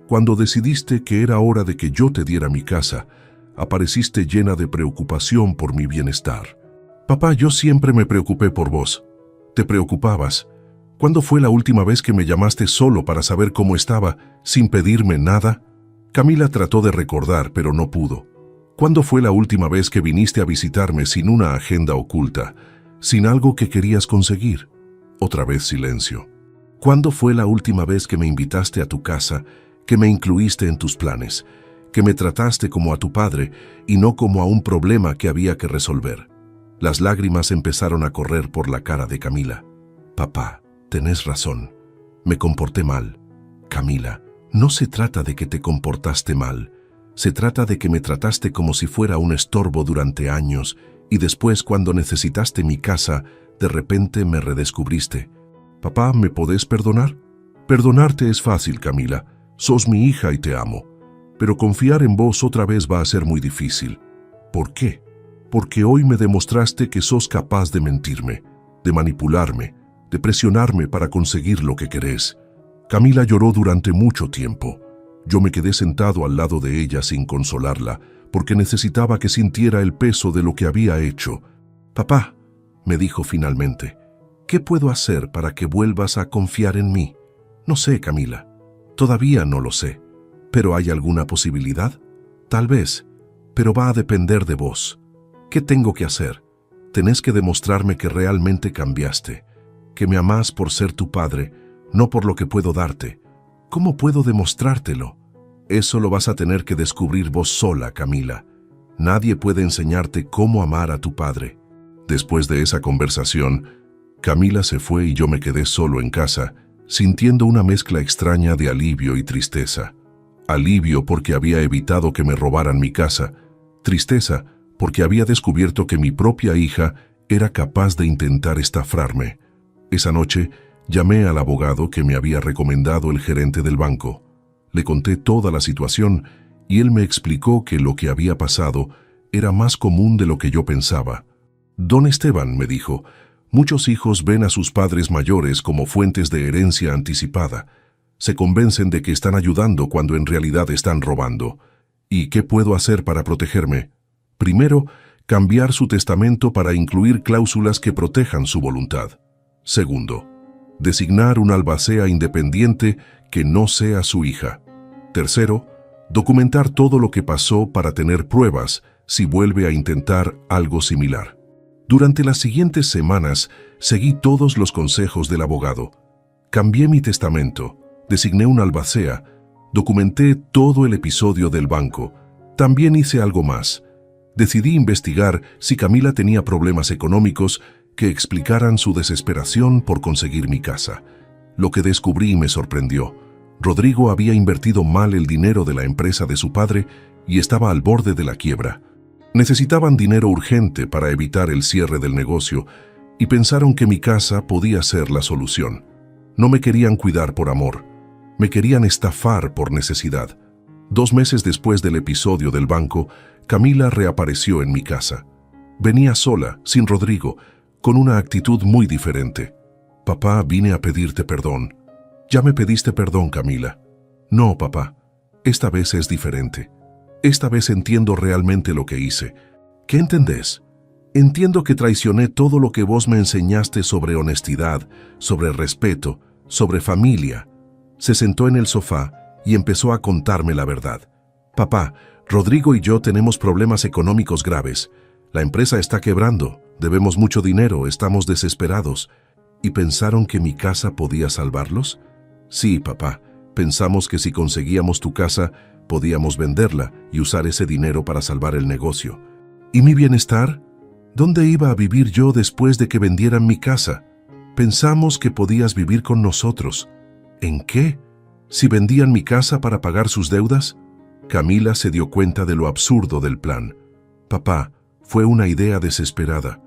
cuando decidiste que era hora de que yo te diera mi casa, apareciste llena de preocupación por mi bienestar. Papá, yo siempre me preocupé por vos. Te preocupabas. ¿Cuándo fue la última vez que me llamaste solo para saber cómo estaba, sin pedirme nada? Camila trató de recordar, pero no pudo. ¿Cuándo fue la última vez que viniste a visitarme sin una agenda oculta, sin algo que querías conseguir? Otra vez silencio. ¿Cuándo fue la última vez que me invitaste a tu casa, que me incluiste en tus planes, que me trataste como a tu padre y no como a un problema que había que resolver? Las lágrimas empezaron a correr por la cara de Camila. Papá, tenés razón. Me comporté mal. Camila, no se trata de que te comportaste mal. Se trata de que me trataste como si fuera un estorbo durante años y después, cuando necesitaste mi casa, de repente me redescubriste. Papá, ¿me podés perdonar? Perdonarte es fácil, Camila. Sos mi hija y te amo. Pero confiar en vos otra vez va a ser muy difícil. ¿Por qué? Porque hoy me demostraste que sos capaz de mentirme, de manipularme, de presionarme para conseguir lo que querés. Camila lloró durante mucho tiempo. Yo me quedé sentado al lado de ella sin consolarla, porque necesitaba que sintiera el peso de lo que había hecho. «Papá», me dijo finalmente, «¿qué puedo hacer para que vuelvas a confiar en mí?» «No sé, Camila. Todavía no lo sé. ¿Pero hay alguna posibilidad?» «Tal vez, pero va a depender de vos. ¿Qué tengo que hacer? Tenés que demostrarme que realmente cambiaste, que me amás por ser tu padre, no por lo que puedo darte. ¿Cómo puedo demostrártelo? Eso lo vas a tener que descubrir vos sola, Camila. Nadie puede enseñarte cómo amar a tu padre». Después de esa conversación, Camila se fue y yo me quedé solo en casa, sintiendo una mezcla extraña de alivio y tristeza. Alivio porque había evitado que me robaran mi casa, tristeza porque había descubierto que mi propia hija era capaz de intentar estafarme. Esa noche llamé al abogado que me había recomendado el gerente del banco. Le conté toda la situación y él me explicó que lo que había pasado era más común de lo que yo pensaba. «Don Esteban», me dijo, «muchos hijos ven a sus padres mayores como fuentes de herencia anticipada. Se convencen de que están ayudando cuando en realidad están robando. ¿Y qué puedo hacer para protegerme? Primero, cambiar su testamento para incluir cláusulas que protejan su voluntad. Segundo, designar un albacea independiente que no sea su hija. Tercero, documentar todo lo que pasó para tener pruebas si vuelve a intentar algo similar». Durante las siguientes semanas seguí todos los consejos del abogado. Cambié mi testamento, designé un albacea, documenté todo el episodio del banco. También hice algo más. Decidí investigar si Camila tenía problemas económicos que explicaran su desesperación por conseguir mi casa. Lo que descubrí me sorprendió. Rodrigo había invertido mal el dinero de la empresa de su padre y estaba al borde de la quiebra. Necesitaban dinero urgente para evitar el cierre del negocio y pensaron que mi casa podía ser la solución. No me querían cuidar por amor, me querían estafar por necesidad. 2 meses después del episodio del banco, Camila reapareció en mi casa. Venía sola, sin Rodrigo, con una actitud muy diferente. «Papá, vine a pedirte perdón». «¿Ya me pediste perdón, Camila?» «No, papá, esta vez es diferente. Esta vez entiendo realmente lo que hice». «¿Qué entendés?» «Entiendo que traicioné todo lo que vos me enseñaste sobre honestidad, sobre respeto, sobre familia». Se sentó en el sofá y empezó a contarme la verdad. «Papá, Rodrigo y yo tenemos problemas económicos graves. La empresa está quebrando, debemos mucho dinero, estamos desesperados». «¿Y pensaron que mi casa podía salvarlos?» «Sí, papá. Pensamos que si conseguíamos tu casa, podíamos venderla y usar ese dinero para salvar el negocio». «¿Y mi bienestar? ¿Dónde iba a vivir yo después de que vendieran mi casa? Pensamos que podías vivir con nosotros». «¿En qué? ¿Si vendían mi casa para pagar sus deudas?» Camila se dio cuenta de lo absurdo del plan. «Papá, fue una idea desesperada.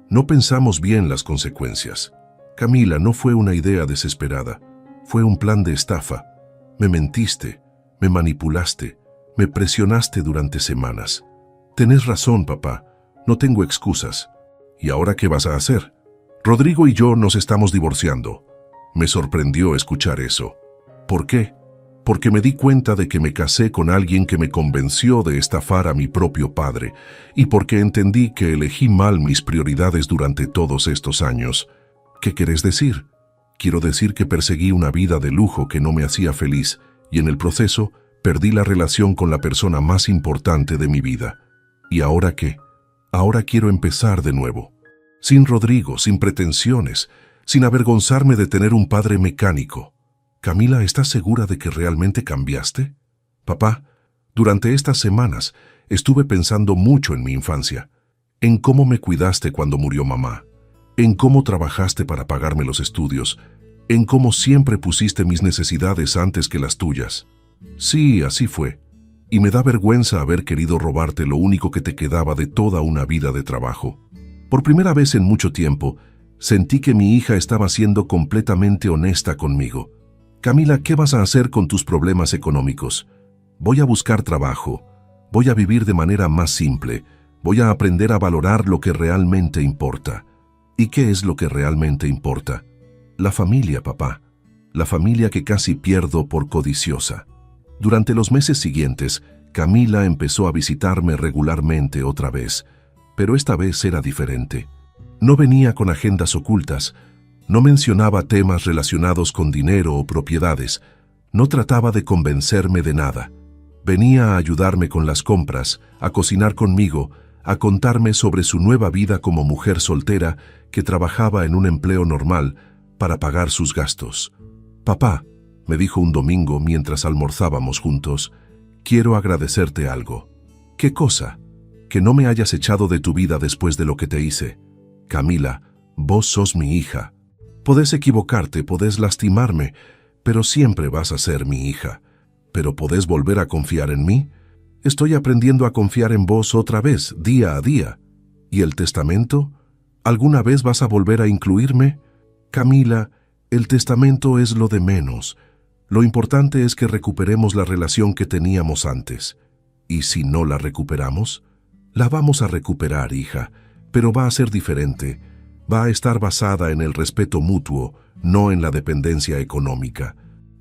No pensamos bien las consecuencias». «Camila, no fue una idea desesperada. Fue un plan de estafa. Me mentiste, me manipulaste, me presionaste durante semanas». «Tenés razón, papá. No tengo excusas». «¿Y ahora qué vas a hacer?» «Rodrigo y yo nos estamos divorciando». Me sorprendió escuchar eso. ¿Por qué? Porque me di cuenta de que me casé con alguien que me convenció de estafar a mi propio padre y porque entendí que elegí mal mis prioridades durante todos estos años. ¿Qué querés decir? Quiero decir que perseguí una vida de lujo que no me hacía feliz y en el proceso perdí la relación con la persona más importante de mi vida. ¿Y ahora qué? Ahora quiero empezar de nuevo. Sin Rodrigo, sin pretensiones, sin avergonzarme de tener un padre mecánico. «Camila, ¿estás segura de que realmente cambiaste?» «Papá, durante estas semanas estuve pensando mucho en mi infancia, en cómo me cuidaste cuando murió mamá, en cómo trabajaste para pagarme los estudios, en cómo siempre pusiste mis necesidades antes que las tuyas. Sí, así fue, y me da vergüenza haber querido robarte lo único que te quedaba de toda una vida de trabajo. Por primera vez en mucho tiempo, sentí que mi hija estaba siendo completamente honesta conmigo. Camila, ¿qué vas a hacer con tus problemas económicos? Voy a buscar trabajo. Voy a vivir de manera más simple. Voy a aprender a valorar lo que realmente importa. ¿Y qué es lo que realmente importa? La familia, papá. La familia que casi pierdo por codiciosa. Durante los meses siguientes, Camila empezó a visitarme regularmente otra vez, pero esta vez era diferente. No venía con agendas ocultas, no mencionaba temas relacionados con dinero o propiedades, no trataba de convencerme de nada. Venía a ayudarme con las compras, a cocinar conmigo, a contarme sobre su nueva vida como mujer soltera que trabajaba en un empleo normal para pagar sus gastos. «Papá», me dijo un domingo mientras almorzábamos juntos, «quiero agradecerte algo». «¿Qué cosa?» «Que no me hayas echado de tu vida después de lo que te hice. Camila, vos sos mi hija. Podés equivocarte, podés lastimarme, pero siempre vas a ser mi hija. Pero podés volver a confiar en mí. Estoy aprendiendo a confiar en vos otra vez, día a día. ¿Y el testamento? ¿Alguna vez vas a volver a incluirme? Camila, el testamento es lo de menos. Lo importante es que recuperemos la relación que teníamos antes. ¿Y si no la recuperamos? La vamos a recuperar, hija, pero va a ser diferente. Va a estar basada en el respeto mutuo, no en la dependencia económica.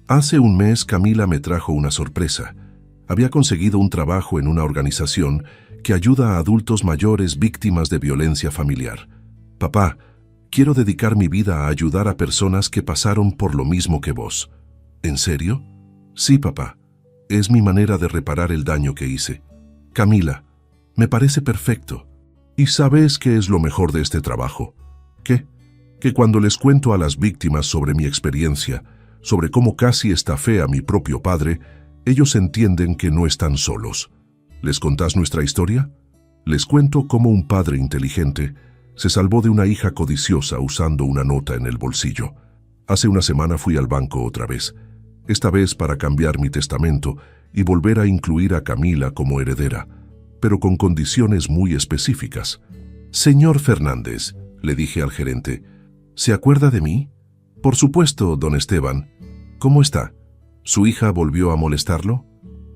Hace un mes Camila me trajo una sorpresa. Había conseguido un trabajo en una organización que ayuda a adultos mayores víctimas de violencia familiar. Papá, quiero dedicar mi vida a ayudar a personas que pasaron por lo mismo que vos. ¿En serio? Sí, papá. Es mi manera de reparar el daño que hice. Camila, me parece perfecto. ¿Y sabes qué es lo mejor de este trabajo? ¿Qué? Que cuando les cuento a las víctimas sobre mi experiencia, sobre cómo casi estafé a mi propio padre, ellos entienden que no están solos. ¿Les contás nuestra historia? Les cuento cómo un padre inteligente se salvó de una hija codiciosa usando una nota en el bolsillo. Hace una semana fui al banco otra vez, esta vez para cambiar mi testamento y volver a incluir a Camila como heredera, pero con condiciones muy específicas. «Señor Fernández», le dije al gerente, «¿se acuerda de mí?» «Por supuesto, don Esteban. ¿Cómo está? ¿Su hija volvió a molestarlo?»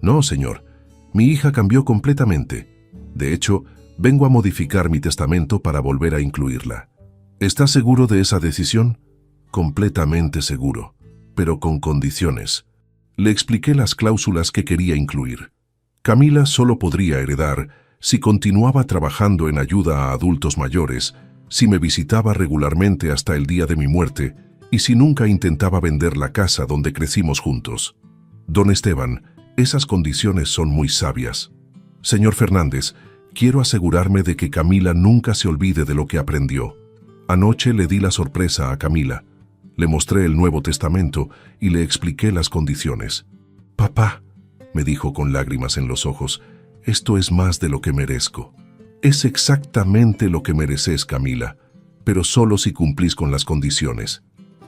«No, señor. Mi hija cambió completamente. De hecho, vengo a modificar mi testamento para volver a incluirla». «¿Está seguro de esa decisión?» «Completamente seguro, pero con condiciones». Le expliqué las cláusulas que quería incluir. Camila solo podría heredar si continuaba trabajando en ayuda a adultos mayores, si me visitaba regularmente hasta el día de mi muerte y si nunca intentaba vender la casa donde crecimos juntos. Don Esteban, esas condiciones son muy sabias. Señor Fernández, quiero asegurarme de que Camila nunca se olvide de lo que aprendió. Anoche le di la sorpresa a Camila. Le mostré el Nuevo Testamento y le expliqué las condiciones. «Papá», me dijo con lágrimas en los ojos, «esto es más de lo que merezco». «Es exactamente lo que mereces, Camila, pero solo si cumplís con las condiciones».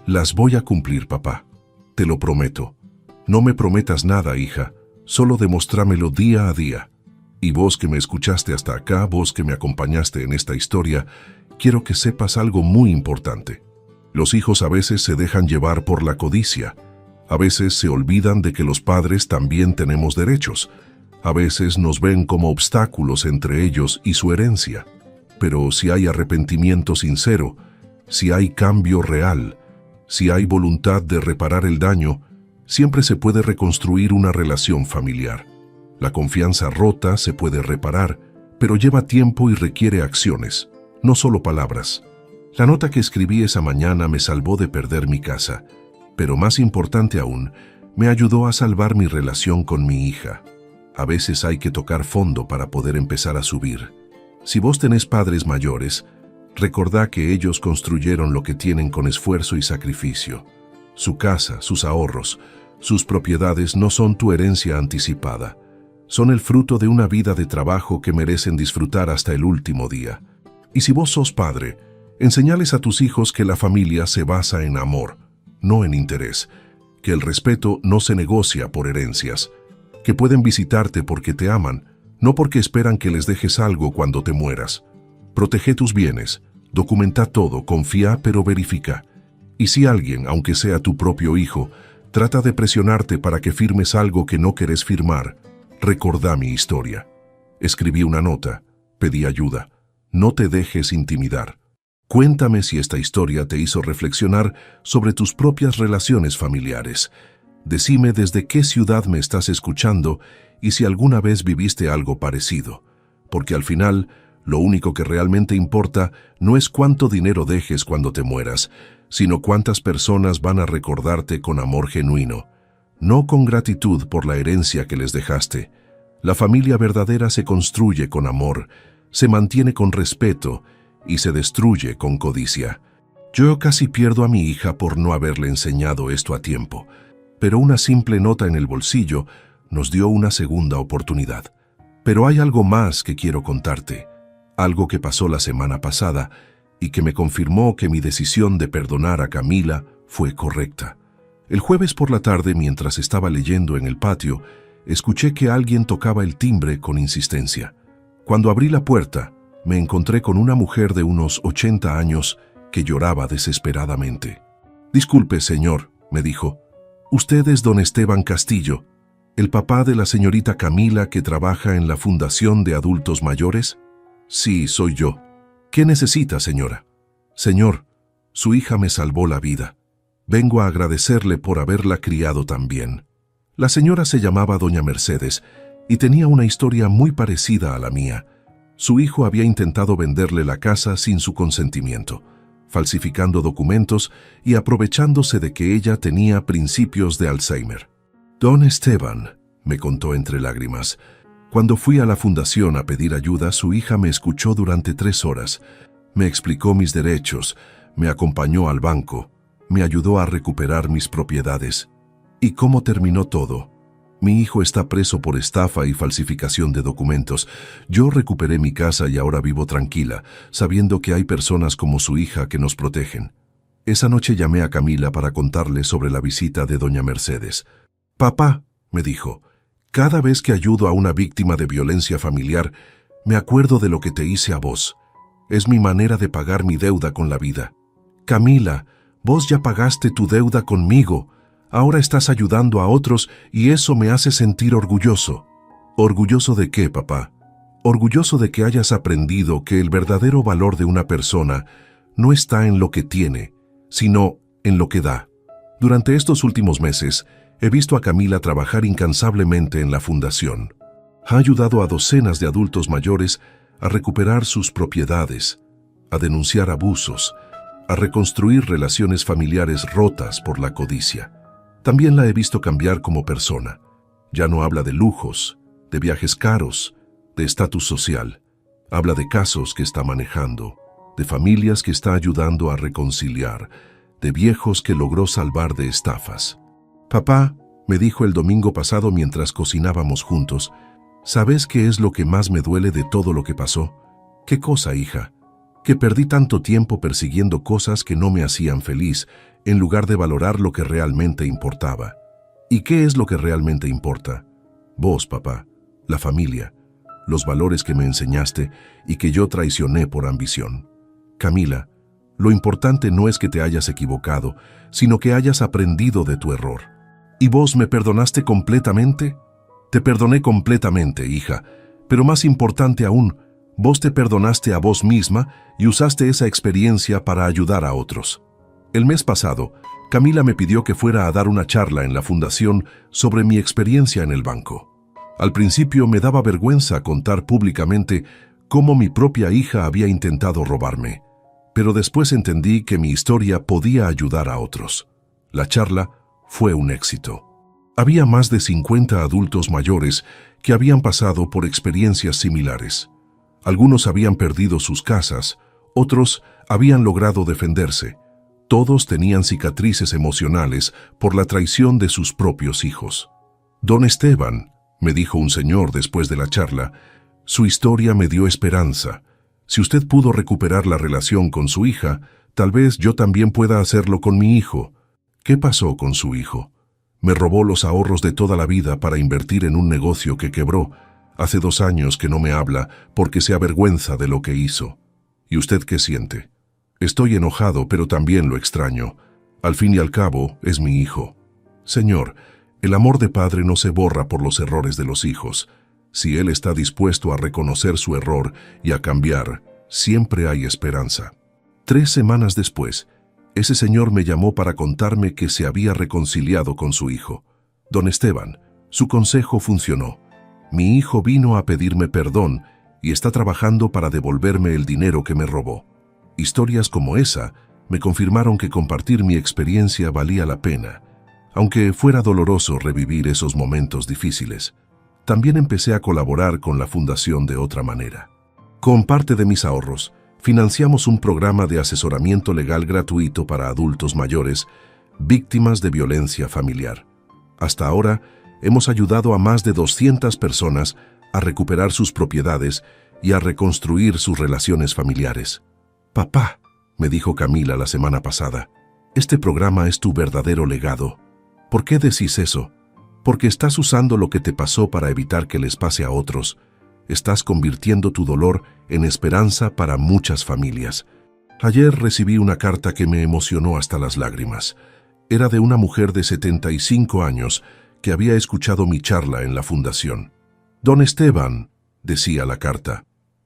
«Las voy a cumplir, papá. Te lo prometo. No me prometas nada, hija. Solo demostrámelo día a día. Y vos que me escuchaste hasta acá, vos que me acompañaste en esta historia, quiero que sepas algo muy importante. Los hijos a veces se dejan llevar por la codicia. A veces se olvidan de que los padres también tenemos derechos. A veces nos ven como obstáculos entre ellos y su herencia. Pero si hay arrepentimiento sincero, si hay cambio real, si hay voluntad de reparar el daño, siempre se puede reconstruir una relación familiar. La confianza rota se puede reparar, pero lleva tiempo y requiere acciones, no solo palabras. La nota que escribí esa mañana me salvó de perder mi casa, pero más importante aún, me ayudó a salvar mi relación con mi hija. A veces hay que tocar fondo para poder empezar a subir. Si vos tenés padres mayores, recordá que ellos construyeron lo que tienen con esfuerzo y sacrificio. Su casa, sus ahorros, sus propiedades no son tu herencia anticipada. Son el fruto de una vida de trabajo que merecen disfrutar hasta el último día. Y si vos sos padre, enseñales a tus hijos que la familia se basa en amor, no en interés, que el respeto no se negocia por herencias, que pueden visitarte porque te aman, no porque esperan que les dejes algo cuando te mueras. Protege tus bienes, documenta todo, confía pero verifica. Y si alguien, aunque sea tu propio hijo, Trata de presionarte para que firmes algo que no querés firmar. Recordá mi historia. Escribí una nota. Pedí ayuda. No te dejes intimidar. Cuéntame si esta historia te hizo reflexionar sobre tus propias relaciones familiares. Decime desde qué ciudad me estás escuchando y si alguna vez viviste algo parecido. Porque al final, lo único que realmente importa no es cuánto dinero dejes cuando te mueras, sino cuántas personas van a recordarte con amor genuino, no con gratitud por la herencia que les dejaste. La familia verdadera se construye con amor, se mantiene con respeto y se destruye con codicia. Yo casi pierdo a mi hija por no haberle enseñado esto a tiempo, pero una simple nota en el bolsillo nos dio una segunda oportunidad. Pero hay algo más que quiero contarte, algo que pasó la semana pasada y que me confirmó que mi decisión de perdonar a Camila fue correcta. El jueves por la tarde, mientras estaba leyendo en el patio, escuché que alguien tocaba el timbre con insistencia. Cuando abrí la puerta, me encontré con una mujer de unos 80 años que lloraba desesperadamente. «Disculpe, señor», me dijo. «¿Usted es don Esteban Castillo, el papá de la señorita Camila que trabaja en la Fundación de Adultos Mayores?» «Sí, soy yo». «¿Qué necesita, señora?» «Señor, su hija me salvó la vida. Vengo a agradecerle por haberla criado tan bien». La señora se llamaba doña Mercedes y tenía una historia muy parecida a la mía. Su hijo había intentado venderle la casa sin su consentimiento, falsificando documentos y aprovechándose de que ella tenía principios de Alzheimer. «Don Esteban», me contó entre lágrimas, «cuando fui a la fundación a pedir ayuda, su hija me escuchó durante 3 horas. Me explicó mis derechos, me acompañó al banco, me ayudó a recuperar mis propiedades. ¿Y cómo terminó todo? Mi hijo está preso por estafa y falsificación de documentos. Yo recuperé mi casa y ahora vivo tranquila, sabiendo que hay personas como su hija que nos protegen». Esa noche llamé a Camila para contarle sobre la visita de doña Mercedes. «Papá», me dijo, «cada vez que ayudo a una víctima de violencia familiar, me acuerdo de lo que te hice a vos. Es mi manera de pagar mi deuda con la vida». «Camila, vos ya pagaste tu deuda conmigo. Ahora estás ayudando a otros y eso me hace sentir orgulloso». «¿Orgulloso de qué, papá?» «Orgulloso de que hayas aprendido que el verdadero valor de una persona no está en lo que tiene, sino en lo que da». Durante estos últimos meses, he visto a Camila trabajar incansablemente en la fundación. Ha ayudado a docenas de adultos mayores a recuperar sus propiedades, a denunciar abusos, a reconstruir relaciones familiares rotas por la codicia. También la he visto cambiar como persona. Ya no habla de lujos, de viajes caros, de estatus social. Habla de casos que está manejando, de familias que está ayudando a reconciliar, de viejos que logró salvar de estafas. «Papá», me dijo el domingo pasado mientras cocinábamos juntos, «¿sabes qué es lo que más me duele de todo lo que pasó?» «¿Qué cosa, hija?» «Que perdí tanto tiempo persiguiendo cosas que no me hacían feliz, en lugar de valorar lo que realmente importaba». «¿Y qué es lo que realmente importa?» «Vos, papá, la familia, los valores que me enseñaste y que yo traicioné por ambición. Camila, lo importante no es que te hayas equivocado, sino que hayas aprendido de tu error». «¿Y vos me perdonaste completamente?» «Te perdoné completamente, hija, pero más importante aún, vos te perdonaste a vos misma y usaste esa experiencia para ayudar a otros». El mes pasado, Camila me pidió que fuera a dar una charla en la fundación sobre mi experiencia en el banco. Al principio me daba vergüenza contar públicamente cómo mi propia hija había intentado robarme, pero después entendí que mi historia podía ayudar a otros. La charla fue un éxito. Había más de 50 adultos mayores que habían pasado por experiencias similares. Algunos habían perdido sus casas, otros habían logrado defenderse. Todos tenían cicatrices emocionales por la traición de sus propios hijos. «Don Esteban», me dijo un señor después de la charla, «su historia me dio esperanza. Si usted pudo recuperar la relación con su hija, tal vez yo también pueda hacerlo con mi hijo». «¿Qué pasó con su hijo?» «Me robó los ahorros de toda la vida para invertir en un negocio que quebró. Hace 2 años que no me habla porque se avergüenza de lo que hizo». «¿Y usted qué siente?» «Estoy enojado, pero también lo extraño. Al fin y al cabo, es mi hijo». Señor, el amor de padre no se borra por los errores de los hijos. Si él está dispuesto a reconocer su error y a cambiar, siempre hay esperanza. 3 semanas después, ese señor me llamó para contarme que se había reconciliado con su hijo. Don Esteban, su consejo funcionó. Mi hijo vino a pedirme perdón y está trabajando para devolverme el dinero que me robó. Historias como esa me confirmaron que compartir mi experiencia valía la pena, aunque fuera doloroso revivir esos momentos difíciles. También empecé a colaborar con la fundación de otra manera. Con parte de mis ahorros, financiamos un programa de asesoramiento legal gratuito para adultos mayores, víctimas de violencia familiar. Hasta ahora, hemos ayudado a más de 200 personas a recuperar sus propiedades y a reconstruir sus relaciones familiares. Papá, me dijo Camila la semana pasada, este programa es tu verdadero legado. ¿Por qué decís eso? Porque estás usando lo que te pasó para evitar que les pase a otros. Estás convirtiendo tu dolor en esperanza para muchas familias. Ayer recibí una carta que me emocionó hasta las lágrimas. Era de una mujer de 75 años que había escuchado mi charla en la fundación. Don Esteban, decía la carta,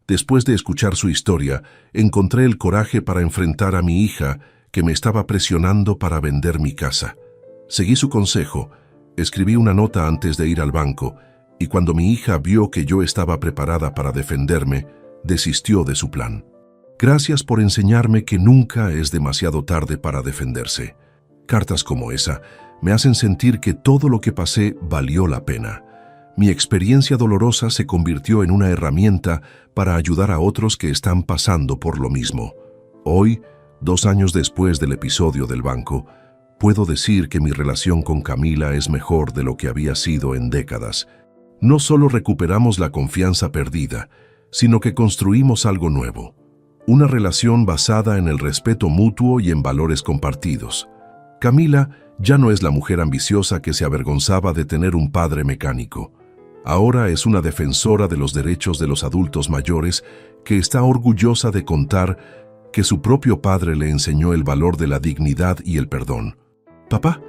después de escuchar su historia, encontré el coraje para enfrentar a mi hija que me estaba presionando para vender mi casa. Seguí su consejo, escribí una nota antes de ir al banco, y cuando mi hija vio que yo estaba preparada para defenderme, desistió de su plan. Gracias por enseñarme que nunca es demasiado tarde para defenderse. Cartas como esa me hacen sentir que todo lo que pasé valió la pena. Mi experiencia dolorosa se convirtió en una herramienta para ayudar a otros que están pasando por lo mismo. Hoy, 2 años después del episodio del banco, puedo decir que mi relación con Camila es mejor de lo que había sido en décadas. No solo recuperamos la confianza perdida, sino que construimos algo nuevo. Una relación basada en el respeto mutuo y en valores compartidos. Camila ya no es la mujer ambiciosa que se avergonzaba de tener un padre mecánico. Ahora es una defensora de los derechos de los adultos mayores que está orgullosa de contar que su propio padre le enseñó el valor de la dignidad y el perdón. «Papá»,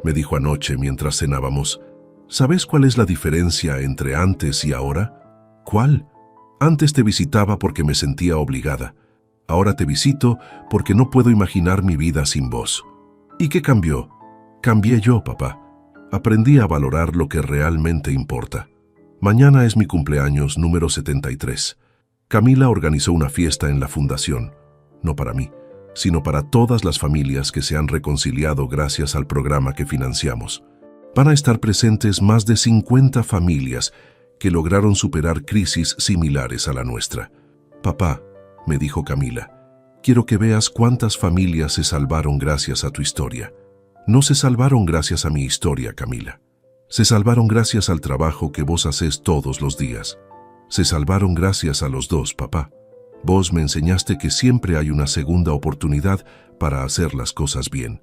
me dijo anoche mientras cenábamos, «¿sabes cuál es la diferencia entre antes y ahora?» «¿Cuál?» «Antes te visitaba porque me sentía obligada. Ahora te visito porque no puedo imaginar mi vida sin vos». «¿Y qué cambió?» «Cambié yo, papá. Aprendí a valorar lo que realmente importa». Mañana es mi cumpleaños número 73. Camila organizó una fiesta en la fundación, no para mí, sino para todas las familias que se han reconciliado gracias al programa que financiamos. Van a estar presentes más de 50 familias que lograron superar crisis similares a la nuestra. «Papá», me dijo Camila, «quiero que veas cuántas familias se salvaron gracias a tu historia». No se salvaron gracias a mi historia, Camila. Se salvaron gracias al trabajo que vos haces todos los días. Se salvaron gracias a los dos, papá. Vos me enseñaste que siempre hay una segunda oportunidad para hacer las cosas bien.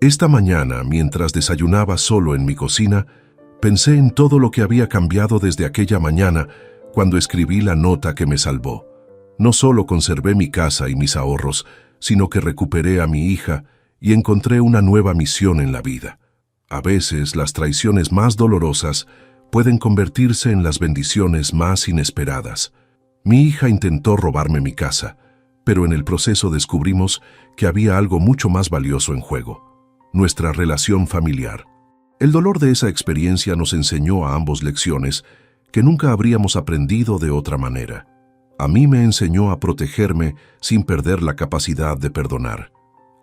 Esta mañana, mientras desayunaba solo en mi cocina, pensé en todo lo que había cambiado desde aquella mañana cuando escribí la nota que me salvó. No solo conservé mi casa y mis ahorros, sino que recuperé a mi hija y encontré una nueva misión en la vida. A veces, las traiciones más dolorosas pueden convertirse en las bendiciones más inesperadas. Mi hija intentó robarme mi casa, pero en el proceso descubrimos que había algo mucho más valioso en juego: nuestra relación familiar. El dolor de esa experiencia nos enseñó a ambos lecciones que nunca habríamos aprendido de otra manera. A mí me enseñó a protegerme sin perder la capacidad de perdonar.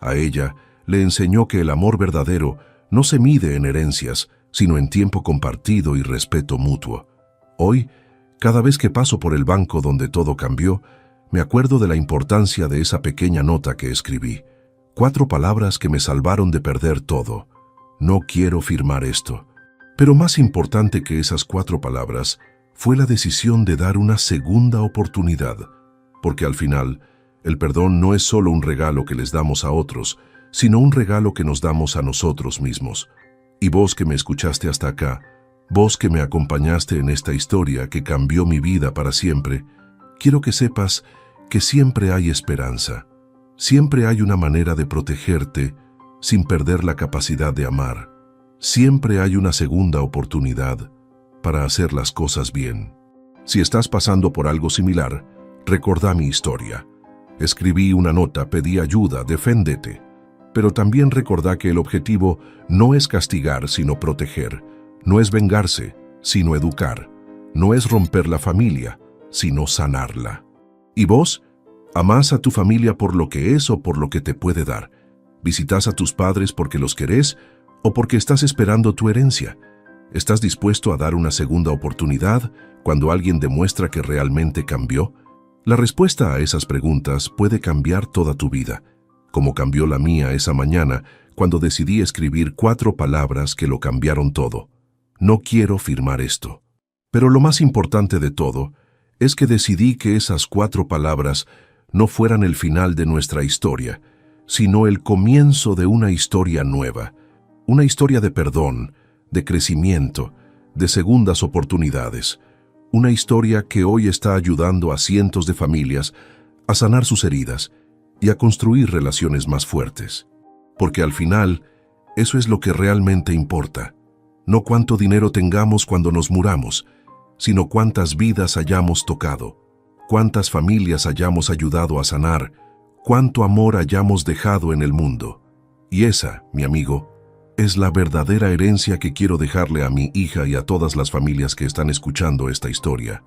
A ella le enseñó que el amor verdadero no se mide en herencias, sino en tiempo compartido y respeto mutuo. Hoy, cada vez que paso por el banco donde todo cambió, me acuerdo de la importancia de esa pequeña nota que escribí. 4 palabras que me salvaron de perder todo. No quiero firmar esto. Pero más importante que esas 4 palabras fue la decisión de dar una segunda oportunidad. Porque al final, el perdón no es solo un regalo que les damos a otros, sino un regalo que nos damos a nosotros mismos. Y vos que me escuchaste hasta acá, vos que me acompañaste en esta historia que cambió mi vida para siempre, quiero que sepas que siempre hay esperanza. Siempre hay una manera de protegerte sin perder la capacidad de amar. Siempre hay una segunda oportunidad para hacer las cosas bien. Si estás pasando por algo similar, recordá mi historia. Escribí una nota, pedí ayuda, deféndete. Pero también recordá que el objetivo no es castigar, sino proteger. No es vengarse, sino educar. No es romper la familia, sino sanarla. ¿Y vos? ¿Amás a tu familia por lo que es o por lo que te puede dar? ¿Visitas a tus padres porque los querés o porque estás esperando tu herencia? ¿Estás dispuesto a dar una segunda oportunidad cuando alguien demuestra que realmente cambió? La respuesta a esas preguntas puede cambiar toda tu vida, como cambió la mía esa mañana cuando decidí escribir 4 palabras que lo cambiaron todo. No quiero firmar esto. Pero lo más importante de todo es que decidí que esas 4 palabras no fueran el final de nuestra historia, sino el comienzo de una historia nueva, una historia de perdón, de crecimiento, de segundas oportunidades, una historia que hoy está ayudando a cientos de familias a sanar sus heridas y a construir relaciones más fuertes. Porque al final, eso es lo que realmente importa. No cuánto dinero tengamos cuando nos muramos, sino cuántas vidas hayamos tocado, cuántas familias hayamos ayudado a sanar, cuánto amor hayamos dejado en el mundo. Y esa, mi amigo, es la verdadera herencia que quiero dejarle a mi hija y a todas las familias que están escuchando esta historia.